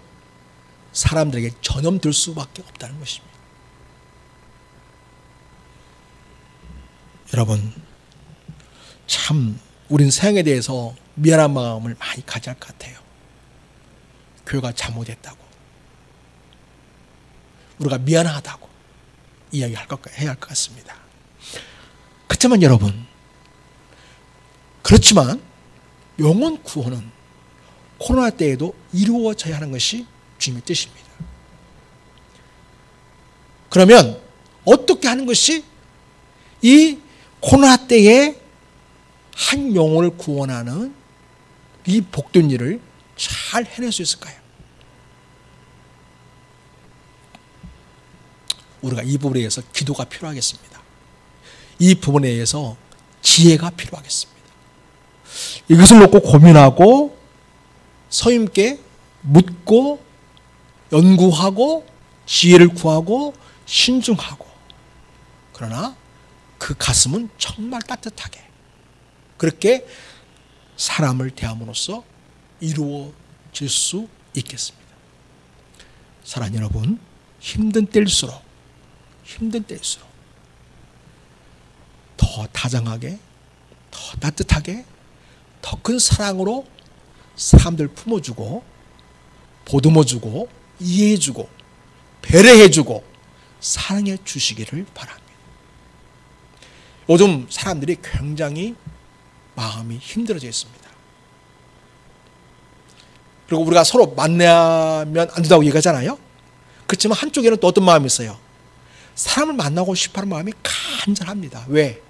사람들에게 전염될 수밖에 없다는 것입니다. 여러분, 참 우린 세상에 대해서 미안한 마음을 많이 가져야 할 것 같아요. 교회가 잘못했다고, 우리가 미안하다고 해야 할 것 같습니다. 그렇지만 여러분, 그렇지만 영혼 구원은 코로나 때에도 이루어져야 하는 것이 주님의 뜻입니다. 그러면 어떻게 하는 것이 이 코로나 때에 한 영혼을 구원하는 이 복된 일을 잘 해낼 수 있을까요? 우리가 이 부분에 의해서 기도가 필요하겠습니다. 이 부분에 의해서 지혜가 필요하겠습니다. 이것을 놓고 고민하고 선생님께 묻고 연구하고 지혜를 구하고 신중하고, 그러나 그 가슴은 정말 따뜻하게 그렇게 사람을 대함으로써 이루어질 수 있겠습니다. 사랑하는 여러분, 힘든 때일수록 더 다정하게, 더 따뜻하게, 더 큰 사랑으로 사람들 품어주고 보듬어주고 이해해주고 배려해주고 사랑해 주시기를 바랍니다. 요즘 사람들이 굉장히 마음이 힘들어져 있습니다. 그리고 우리가 서로 만나면 안 된다고 얘기하잖아요. 그렇지만 한쪽에는 또 어떤 마음이 있어요. 사람을 만나고 싶어하는 마음이 간절합니다. 왜?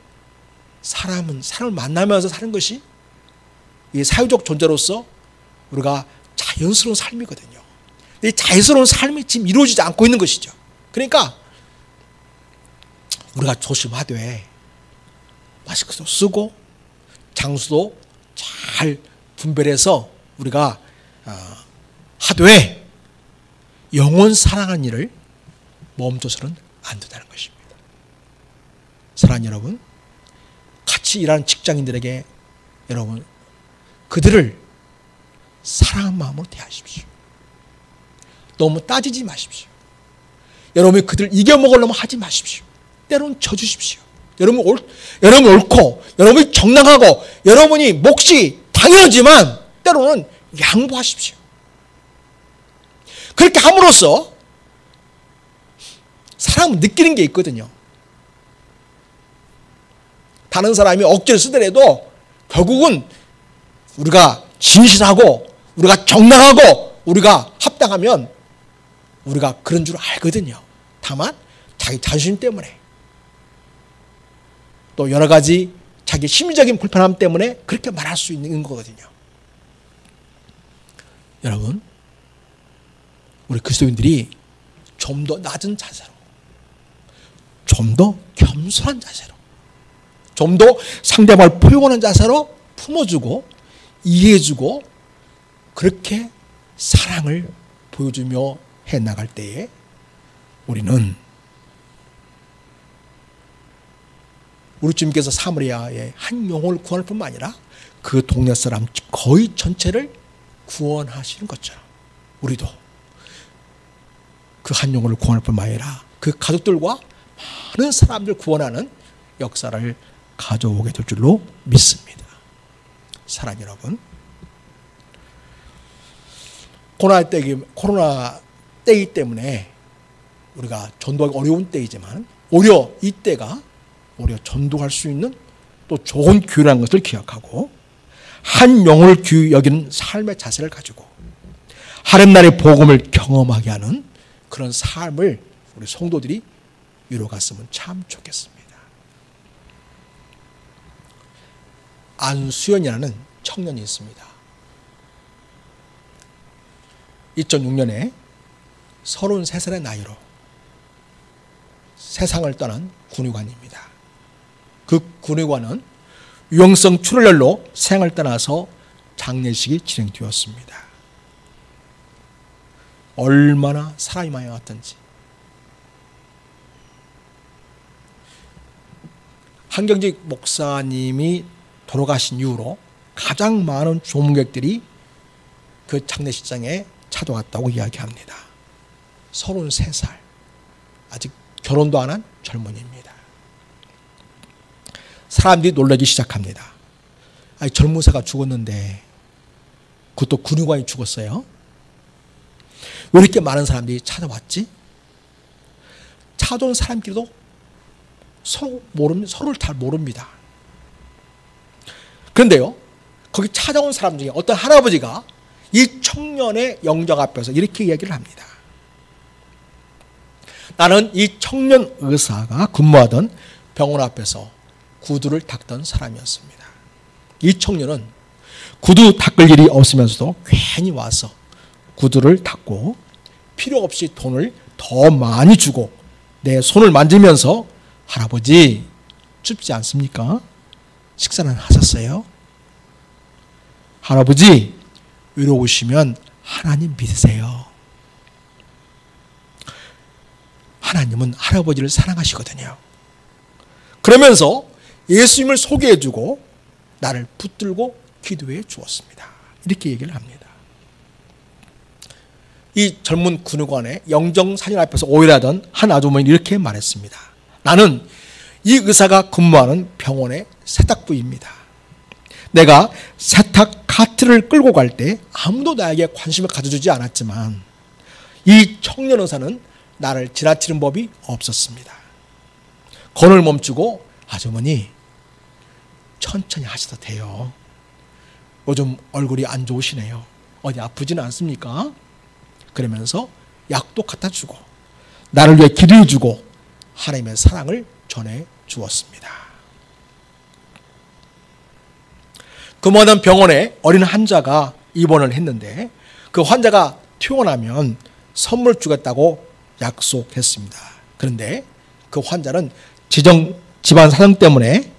사람을 만나면서 사는 것이 이 사회적 존재로서 우리가 자연스러운 삶이거든요. 이 자연스러운 삶이 지금 이루어지지 않고 있는 것이죠. 그러니까 우리가 조심하되 마스크도 쓰고 장소도 잘 분별해서 우리가 하되 영혼 사랑하는 일을 멈춰서는 안 된다는 것입니다. 사랑하는 여러분, 같이 일하는 직장인들에게 여러분 그들을 사랑한 마음으로 대하십시오. 너무 따지지 마십시오. 여러분이 그들을 이겨먹으려면 하지 마십시오. 때로는 져주십시오. 여러분이 옳고 여러분이 정당하고 여러분이 몫이 당연하지만 때로는 양보하십시오. 그렇게 함으로써 사람은 느끼는 게 있거든요. 다른 사람이 억지를 쓰더라도 결국은 우리가 진실하고 우리가 정당하고 우리가 합당하면 우리가 그런 줄 알거든요. 다만 자기 자존심 때문에 또 여러 가지 자기 심리적인 불편함 때문에 그렇게 말할 수 있는 거거든요. 여러분, 우리 그리스도인들이 좀 더 낮은 자세로, 좀 더 겸손한 자세로, 좀 더 상대방을 포용하는 자세로 품어주고 이해해주고 그렇게 사랑을 보여주며 해나갈 때에 우리는 우리 주님께서 사마리아의 한 영혼을 구원할 뿐만 아니라 그 동네 사람 거의 전체를 구원하시는 것처럼 우리도 그 한 영혼을 구원할 뿐만 아니라 그 가족들과 많은 사람들 구원하는 역사를 가져오게 될 줄로 믿습니다. 사랑하는 여러분, 코로나 때이기 때문에 우리가 전도하기 어려운 때이지만 오히려 이때가 오히려 전도할 수 있는 또 좋은 기회라는 것을 기억하고 한 영혼을 귀히 여기는 삶의 자세를 가지고 하렘날의 복음을 경험하게 하는 그런 삶을 우리 성도들이 이루어갔으면 참 좋겠습니다. 안수연이라는 청년이 있습니다. 2006년에 33살의 나이로 세상을 떠난 군의관입니다. 그 군의관은 유형성 출혈열로 생을 떠나서 장례식이 진행되었습니다. 얼마나 사람이 많이 왔던지. 한경직 목사님이 돌아가신 이후로 가장 많은 조문객들이 그 장례식장에 찾아왔다고 이야기합니다. 33살, 아직 결혼도 안 한 젊은이입니다. 사람들이 놀라기 시작합니다. 아니, 젊은사가 죽었는데 그것도 군의관이 죽었어요? 왜 이렇게 많은 사람들이 찾아왔지? 찾아온 사람끼리도 서로를 잘 모릅니다. 그런데요, 거기 찾아온 사람 중에 어떤 할아버지가 이 청년의 영정 앞에서 이렇게 이야기를 합니다. 나는 이 청년 의사가 근무하던 병원 앞에서 구두를 닦던 사람이었습니다. 이 청년은 구두 닦을 일이 없으면서도 괜히 와서 구두를 닦고 필요 없이 돈을 더 많이 주고 내 손을 만지면서 할아버지 춥지 않습니까? 식사는 하셨어요? 할아버지 외로우시면 하나님 믿으세요. 하나님은 할아버지를 사랑하시거든요. 그러면서 예수님을 소개해주고 나를 붙들고 기도해 주었습니다. 이렇게 얘기를 합니다. 이 젊은 군의관의 영정사진 앞에서 오열하던 한 아주머니는 이렇게 말했습니다. 나는 이 의사가 근무하는 병원의 세탁부입니다. 내가 세탁 카트를 끌고 갈 때 아무도 나에게 관심을 가져주지 않았지만 이 청년 의사는 나를 지나치는 법이 없었습니다. 건을 멈추고 아주머니 천천히 하셔도 돼요. 요즘 얼굴이 안 좋으시네요. 어디 아프지는 않습니까? 그러면서 약도 갖다 주고 나를 위해 기도해 주고 하나님의 사랑을 전해 주었습니다. 근무하던 병원에 어린 환자가 입원을 했는데 그 환자가 퇴원하면 선물 주겠다고 약속했습니다. 그런데 그 환자는 집안 사정 때문에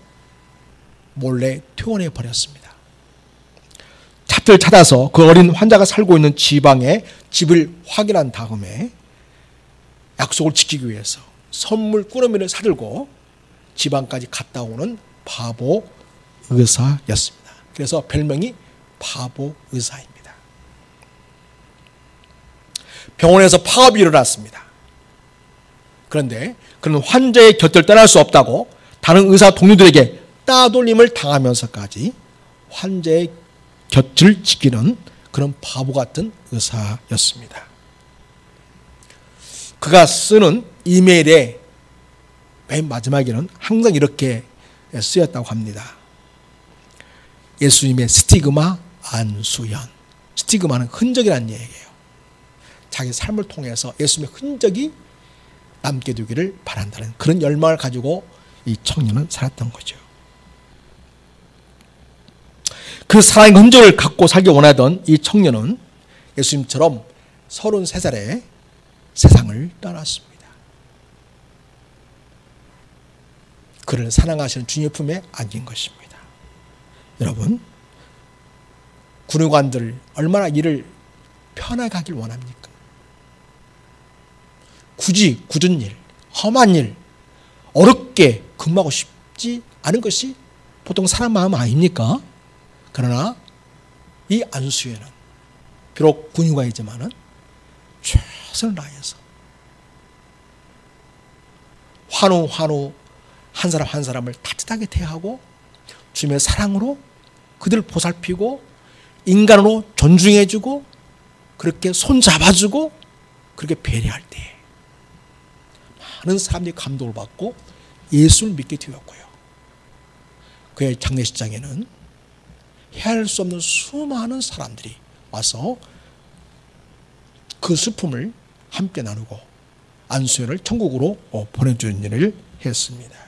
몰래 퇴원해 버렸습니다. 찻을 찾아서 그 어린 환자가 살고 있는 지방의 집을 확인한 다음에 약속을 지키기 위해서 선물 꾸러미를 사들고 지방까지 갔다 오는 바보 의사였습니다. 그래서 별명이 바보 의사입니다. 병원에서 파업이 일어났습니다. 그런데 그는 환자의 곁을 떠날 수 없다고 다른 의사 동료들에게 따돌림을 당하면서까지 환자의 곁을 지키는 그런 바보 같은 의사였습니다. 그가 쓰는 이메일의 맨 마지막에는 항상 이렇게 쓰였다고 합니다. 예수님의 스티그마 안수연. 스티그마는 흔적이라는 얘기예요. 자기 삶을 통해서 예수님의 흔적이 남게 되기를 바란다는 그런 열망을 가지고 이 청년은 살았던 거죠. 그 사랑의 흔적을 갖고 살기 원하던 이 청년은 예수님처럼 33살에 세상을 떠났습니다. 그를 사랑하시는 주님의 품에 안긴 것입니다. 여러분, 군의관들 얼마나 일을 편하게 하길 원합니까? 굳이 굳은 일, 험한 일, 어렵게 근무하고 싶지 않은 것이 보통 사람 마음 아닙니까? 그러나 이 안수연은 비록 군의관이지만은 최선을 다해서 환우 한 사람 한 사람을 따뜻하게 대하고 주님의 사랑으로 그들을 보살피고 인간으로 존중해주고 그렇게 손잡아주고 그렇게 배려할 때 많은 사람들이 감동을 받고 예수를 믿게 되었고요. 그의 장례식장에는 헤아릴 수 없는 수많은 사람들이 와서 그 슬픔을 함께 나누고 안수연을 천국으로 보내주는 일을 했습니다.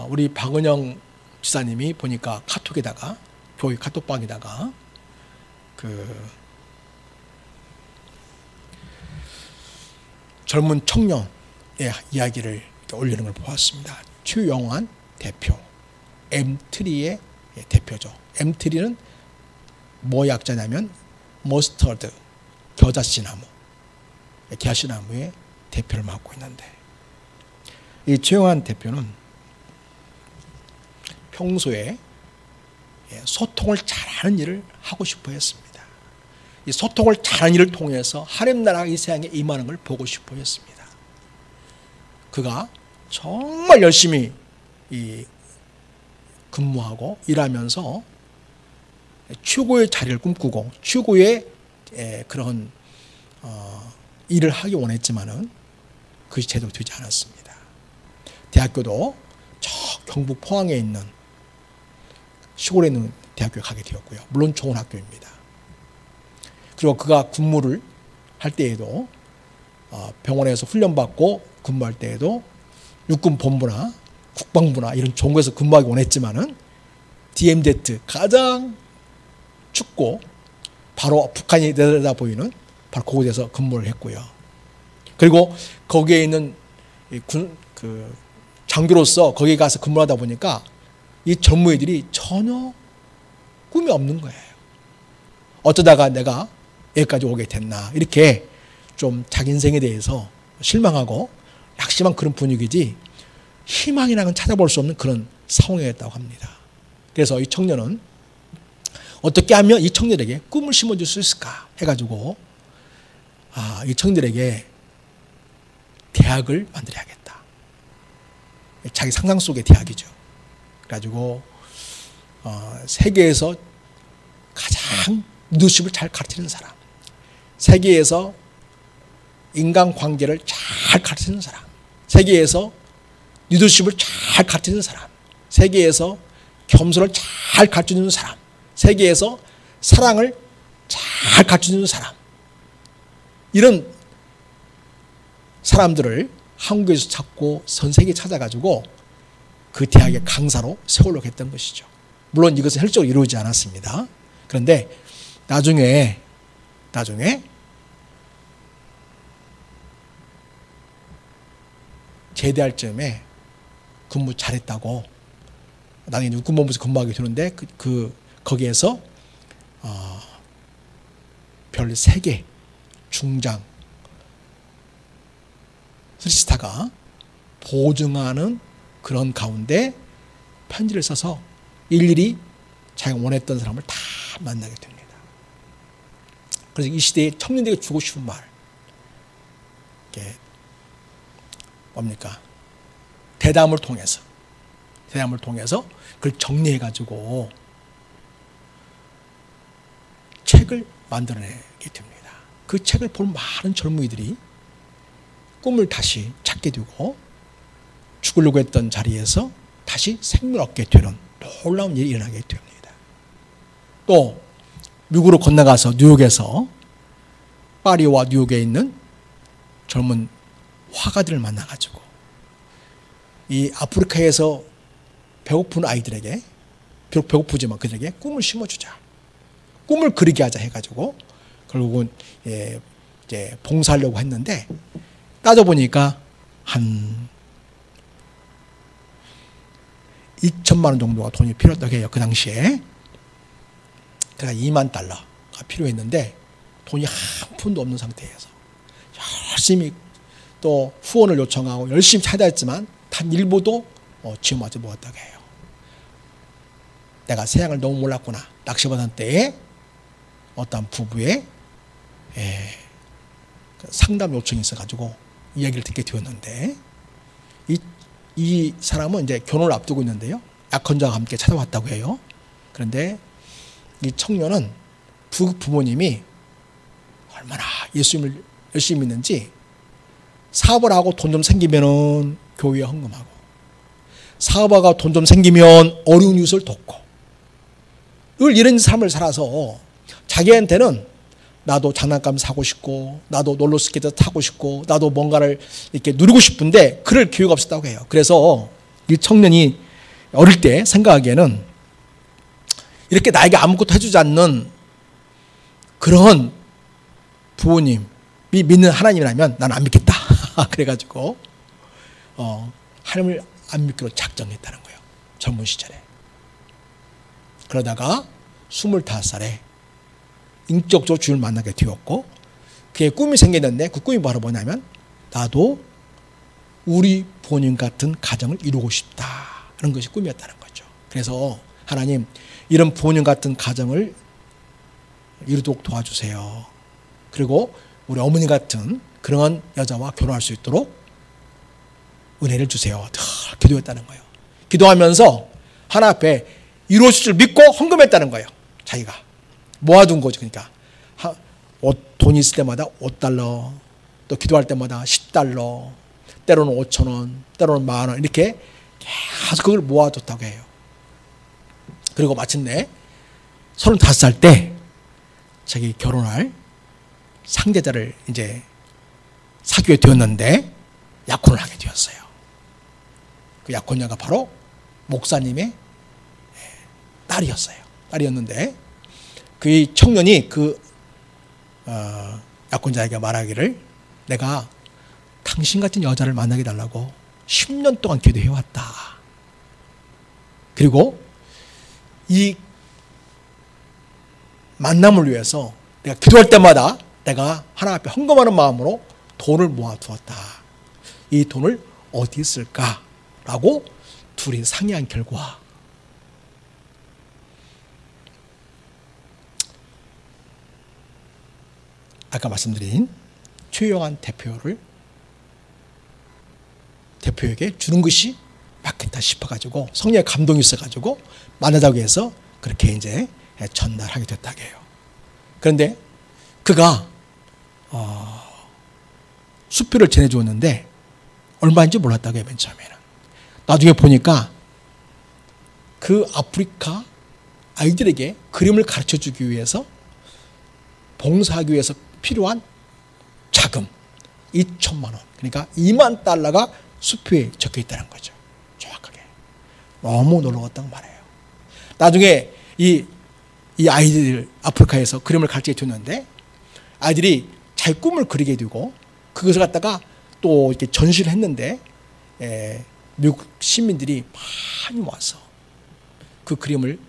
우리 박은영 지사님이 보니까 카톡에다가 교회 카톡방에다가 그 젊은 청년의 이야기를 올리는 걸 보았습니다. 최영환 대표, 엠트리의 대표죠. 엠트리는 뭐 약자냐면 머스터드, 겨자씨나무, 겨자씨나무의 대표를 맡고 있는데 이 최영환 대표는 평소에 소통을 잘하는 일을 하고 싶어 했습니다. 이 소통을 잘하는 일을 통해서 하나님 나라가 이 세상에 임하는 걸 보고 싶어 했습니다. 그가 정말 열심히 근무하고 일하면서 최고의 자리를 꿈꾸고 최고의 그런 일을 하기 원했지만은 그것이 제대로 되지 않았습니다. 대학교도 저 경북 포항에 있는 시골에 있는 대학교에 가게 되었고요. 물론 좋은 학교입니다. 그리고 그가 근무를 할 때에도 병원에서 훈련받고 근무할 때에도 육군본부나 국방부나 이런 좋은 곳에서 근무하기 원했지만은 DMZ 가장 춥고 바로 북한이 내려다 보이는 바로 그곳에서 근무를 했고요. 그리고 거기에 있는 장교로서 거기에 가서 근무하다 보니까 이 젊은이들이 전혀 꿈이 없는 거예요. 어쩌다가 내가 여기까지 오게 됐나 이렇게 좀 자기 인생에 대해서 실망하고 낙심한 그런 분위기지 희망이라는 건 찾아볼 수 없는 그런 상황이었다고 합니다. 그래서 이 청년은 어떻게 하면 이 청년에게 꿈을 심어줄 수 있을까 해가지고 이 청년에게 대학을 만들어야겠다. 자기 상상 속의 대학이죠. 그래가지고 세계에서 가장 리더십을 잘 가르치는 사람, 세계에서 인간관계를 잘 가르치는 사람, 세계에서 리더십을 잘 가르치는 사람, 세계에서 겸손을 잘 가르쳐주는 사람, 세계에서 사랑을 잘 가르쳐주는 사람, 이런 사람들을 한국에서 찾고 전 세계에 찾아가지고 그 대학의 강사로 세우려고 했던 것이죠. 물론 이것은 혈적으로 이루어지지 않았습니다. 그런데 나중에 제대할 즈음에 근무 잘했다고 나중에 육군본부에서 근무하게 되는데 거기에서 별 3개 중장 스리스타가 보증하는 그런 가운데 편지를 써서 일일이 자기가 원했던 사람을 다 만나게 됩니다. 그래서 이 시대에 청년들에게 주고 싶은 말, 이게 뭡니까? 대담을 통해서 그걸 정리해가지고 책을 만들어내게 됩니다. 그 책을 본 많은 젊은이들이 꿈을 다시 찾게 되고 죽으려고 했던 자리에서 다시 생명을 얻게 되는 놀라운 일이 일어나게 됩니다. 또 미국으로 건너가서 뉴욕에서 파리와 뉴욕에 있는 젊은 화가들을 만나가지고 이 아프리카에서 배고픈 아이들에게, 비록 배고프지만 그들에게 꿈을 심어주자, 꿈을 그리게 하자 해가지고 결국은 이제 봉사하려고 했는데 따져보니까 한 2천만 원 정도가 돈이 필요했다고 해요. 그 당시에. 그러니까 2만 달러가 필요했는데 돈이 한 푼도 없는 상태에서 열심히 또 후원을 요청하고 열심히 찾아했지만 단 일부도 지원하지 못했다고 해요. 내가 세상을 너무 몰랐구나. 낚시바다 때에 어떤 부부의 상담 요청이 있어가지고 이야기를 듣게 되었는데 이 사람은 이제 결혼을 앞두고 있는데요. 약혼자와 함께 찾아왔다고 해요. 그런데 이 청년은 부모님이 얼마나 예수님을 열심히 믿는지 사업을 하고 돈 좀 생기면은 교회에 헌금하고 사업하고 돈 좀 생기면 어려운 이웃을 돕고 늘 이런 삶을 살아서 자기한테는 나도 장난감 사고 싶고 나도 롤러스케이트 타고 싶고 나도 뭔가를 이렇게 누리고 싶은데 그럴 기회가 없었다고 해요. 그래서 이 청년이 어릴 때 생각하기에는 이렇게 나에게 아무것도 해주지 않는 그런 부모님이 믿는 하나님이라면 난 안 믿겠다. 그래가지고 하나님을 안 믿기로 작정했다는 거예요. 젊은 시절에. 그러다가 25살에 인격적으로 주님을 만나게 되었고 그의 꿈이 생겼는데 그 꿈이 바로 뭐냐면 나도 우리 부모님 같은 가정을 이루고 싶다 하는 것이 꿈이었다는 거죠. 그래서 하나님 이런 부모님 같은 가정을 이루도록 도와주세요. 그리고 우리 어머니 같은 그런 여자와 결혼할 수 있도록 은혜를 주세요. 기도했다는 거예요. 기도하면서 하나 앞에 이루어질 줄 믿고 헌금했다는 거예요. 자기가 모아둔 거죠. 그러니까 돈 있을 때마다 5달러, 또 기도할 때마다 10달러, 때로는 5,000원, 때로는 10,000원 이렇게 계속 그걸 모아뒀다고 해요. 그리고 마침내 35살 때 자기 결혼할 상대자를 이제 사귀게 되었는데 약혼을 하게 되었어요. 그 약혼녀가 바로 목사님의 딸이었는데 그 청년이 그 약혼자에게 말하기를 내가 당신 같은 여자를 만나게 달라고 10년 동안 기도해왔다. 그리고 이 만남을 위해서 내가 기도할 때마다 내가 하나님 앞에 헌금하는 마음으로 돈을 모아두었다. 이 돈을 어디 쓸까라고 둘이 상의한 결과 아까 말씀드린 최영환 대표에게 주는 것이 맞겠다 싶어가지고 성령의 감동이 있어가지고 만나자고 해서 그렇게 이제 전달하게 됐다고 해요. 그런데 그가 수표를 전해주었는데 얼마인지 몰랐다고 해요. 맨 처음에는. 나중에 보니까 그 아프리카 아이들에게 그림을 가르쳐주기 위해서 봉사하기 위해서 필요한 자금 2천만 원, 그러니까 2만 달러가 수표에 적혀 있다는 거죠. 정확하게. 너무 놀라웠다고 말해요. 나중에 이 아이들 아프리카에서 그림을 가르쳐 줬는데 아이들이 자기 꿈을 그리게 되고 그것을 갖다가 또 이렇게 전시를 했는데 미국 시민들이 많이 와서 그 그림을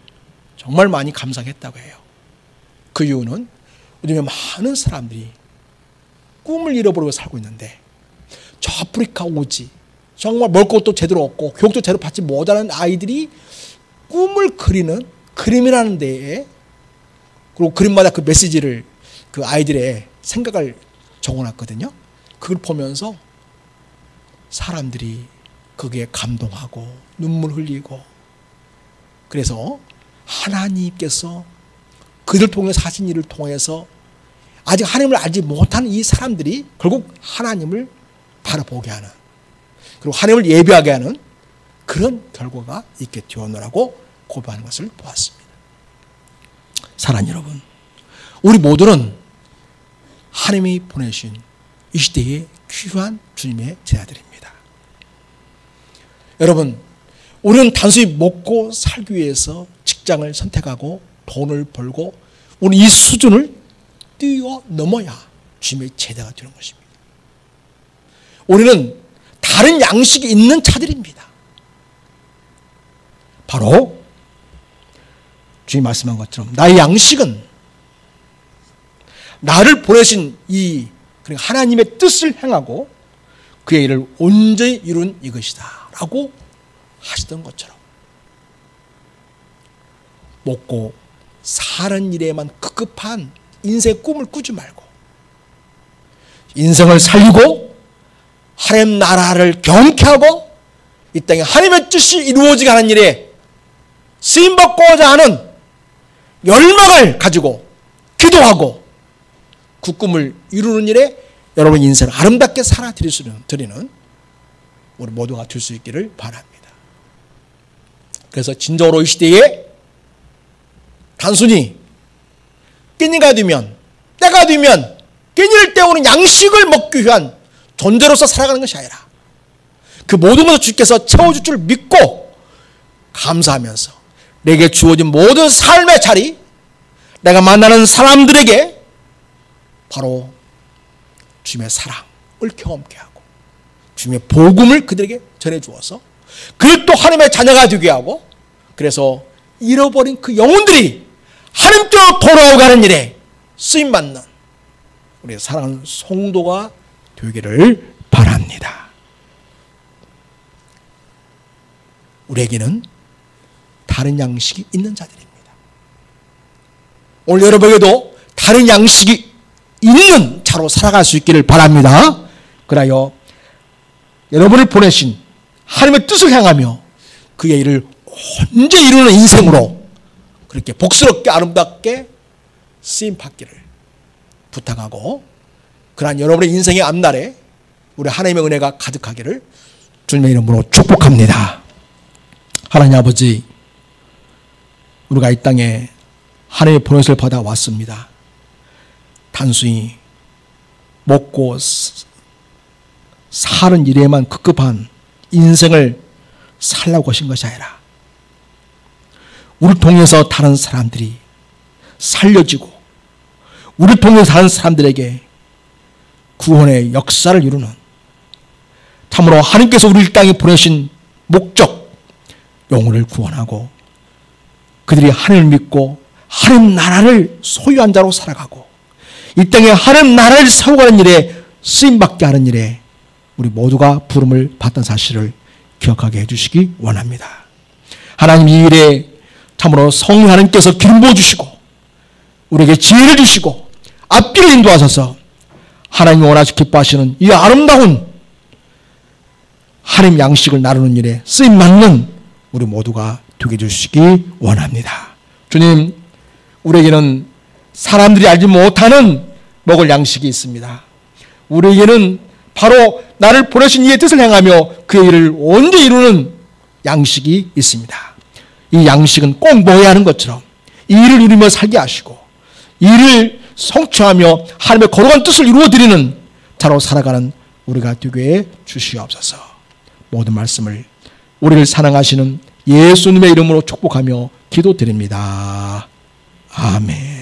정말 많이 감상했다고 해요. 그 이유는 요즘에 많은 사람들이 꿈을 잃어버리고 살고 있는데 저 아프리카 오지 정말 먹을 것도 제대로 없고 교육도 제대로 받지 못하는 아이들이 꿈을 그리는 그림이라는 데에 그리고 그림마다 그 메시지를 그 아이들의 생각을 적어놨거든요. 그걸 보면서 사람들이 거기에 감동하고 눈물 흘리고 그래서 하나님께서 그들 통해서 하신 일을 통해서 아직 하나님을 알지 못하는 이 사람들이 결국 하나님을 바라보게 하는 그리고 하나님을 예배하게 하는 그런 결과가 있게 되었노라고 고백하는 것을 보았습니다. 사랑하는 여러분, 우리 모두는 하나님이 보내신 이 시대의 귀한 주님의 제자들입니다. 여러분, 우리는 단순히 먹고 살기 위해서 직장을 선택하고 돈을 벌고 우리 이 수준을 뛰어넘어야 주님의 제자가 되는 것입니다. 우리는 다른 양식이 있는 자들입니다. 바로 주님 말씀한 것처럼 나의 양식은 나를 보내신 이 하나님의 뜻을 행하고 그의 일을 온전히 이룬 이것이다 라고 하시던 것처럼 먹고 사는 일에만 급급한 인생의 꿈을 꾸지 말고 인생을 살리고 하나님 나라를 경쾌하고 이 땅에 하나님의 뜻이 이루어지게 하는 일에 쓰임받고자 하는 열망을 가지고 기도하고 그 꿈을 이루는 일에 여러분 인생을 아름답게 살아드리는 우리 모두가 될 수 있기를 바랍니다. 그래서 진정으로 이 시대에 단순히 끼니가 되면 때가 되면 끼니를 때우는 양식을 먹기 위한 존재로서 살아가는 것이 아니라 그 모든 것을 주께서 채워줄 줄 믿고 감사하면서 내게 주어진 모든 삶의 자리, 내가 만나는 사람들에게 바로 주님의 사랑을 경험케 하고 주님의 복음을 그들에게 전해주어서 그들 또 하나님의 자녀가 되게 하고 그래서 잃어버린 그 영혼들이 하나님께로 돌아오가는 일에 쓰임받는 우리 사랑하는 성도가 되기를 바랍니다. 우리에게는 다른 양식이 있는 자들입니다. 오늘 여러분에게도 다른 양식이 있는 자로 살아갈 수 있기를 바랍니다. 그리하여 여러분을 보내신 하나님의 뜻을 향하며 그의 일을 온전히 이루는 인생으로 그렇게 복스럽게 아름답게 쓰임받기를 부탁하고 그러한 여러분의 인생의 앞날에 우리 하나님의 은혜가 가득하기를 주님의 이름으로 축복합니다. 하나님 아버지, 우리가 이 땅에 하나님의 보내심을 받아왔습니다. 단순히 먹고 사는 일에만 급급한 인생을 살라고 하신 것이 아니라 우리를 통해서 다른 사람들이 살려지고 우리를 통해서 다른 사람들에게 구원의 역사를 이루는 참으로 하나님께서 우리를 땅에 보내신 목적, 영혼을 구원하고 그들이 하나님을 믿고 하나님 나라를 소유한 자로 살아가고 이 땅에 하나님 나라를 세워가는 일에 쓰임받게 하는 일에 우리 모두가 부름을 받던 사실을 기억하게 해주시기 원합니다. 하나님 이 일에 참으로 성령 하나님께서 기름 부어주시고 우리에게 지혜를 주시고 앞길을 인도하셔서 하나님이 원하시고 기뻐하시는 이 아름다운 하나님 양식을 나누는 일에 쓰임받는 우리 모두가 되게 해주시기 원합니다. 주님, 우리에게는 사람들이 알지 못하는 먹을 양식이 있습니다. 우리에게는 바로 나를 보내신 이의 뜻을 행하며 그의 일을 온전히 이루는 양식이 있습니다. 이 양식은 꼭 먹어야 하는 것처럼 이 일을 이루며 살게 하시고 이 일을 성취하며 하나님의 거룩한 뜻을 이루어드리는 자로 살아가는 우리가 되게 해 주시옵소서. 모든 말씀을 우리를 사랑하시는 예수님의 이름으로 축복하며 기도드립니다. 아멘.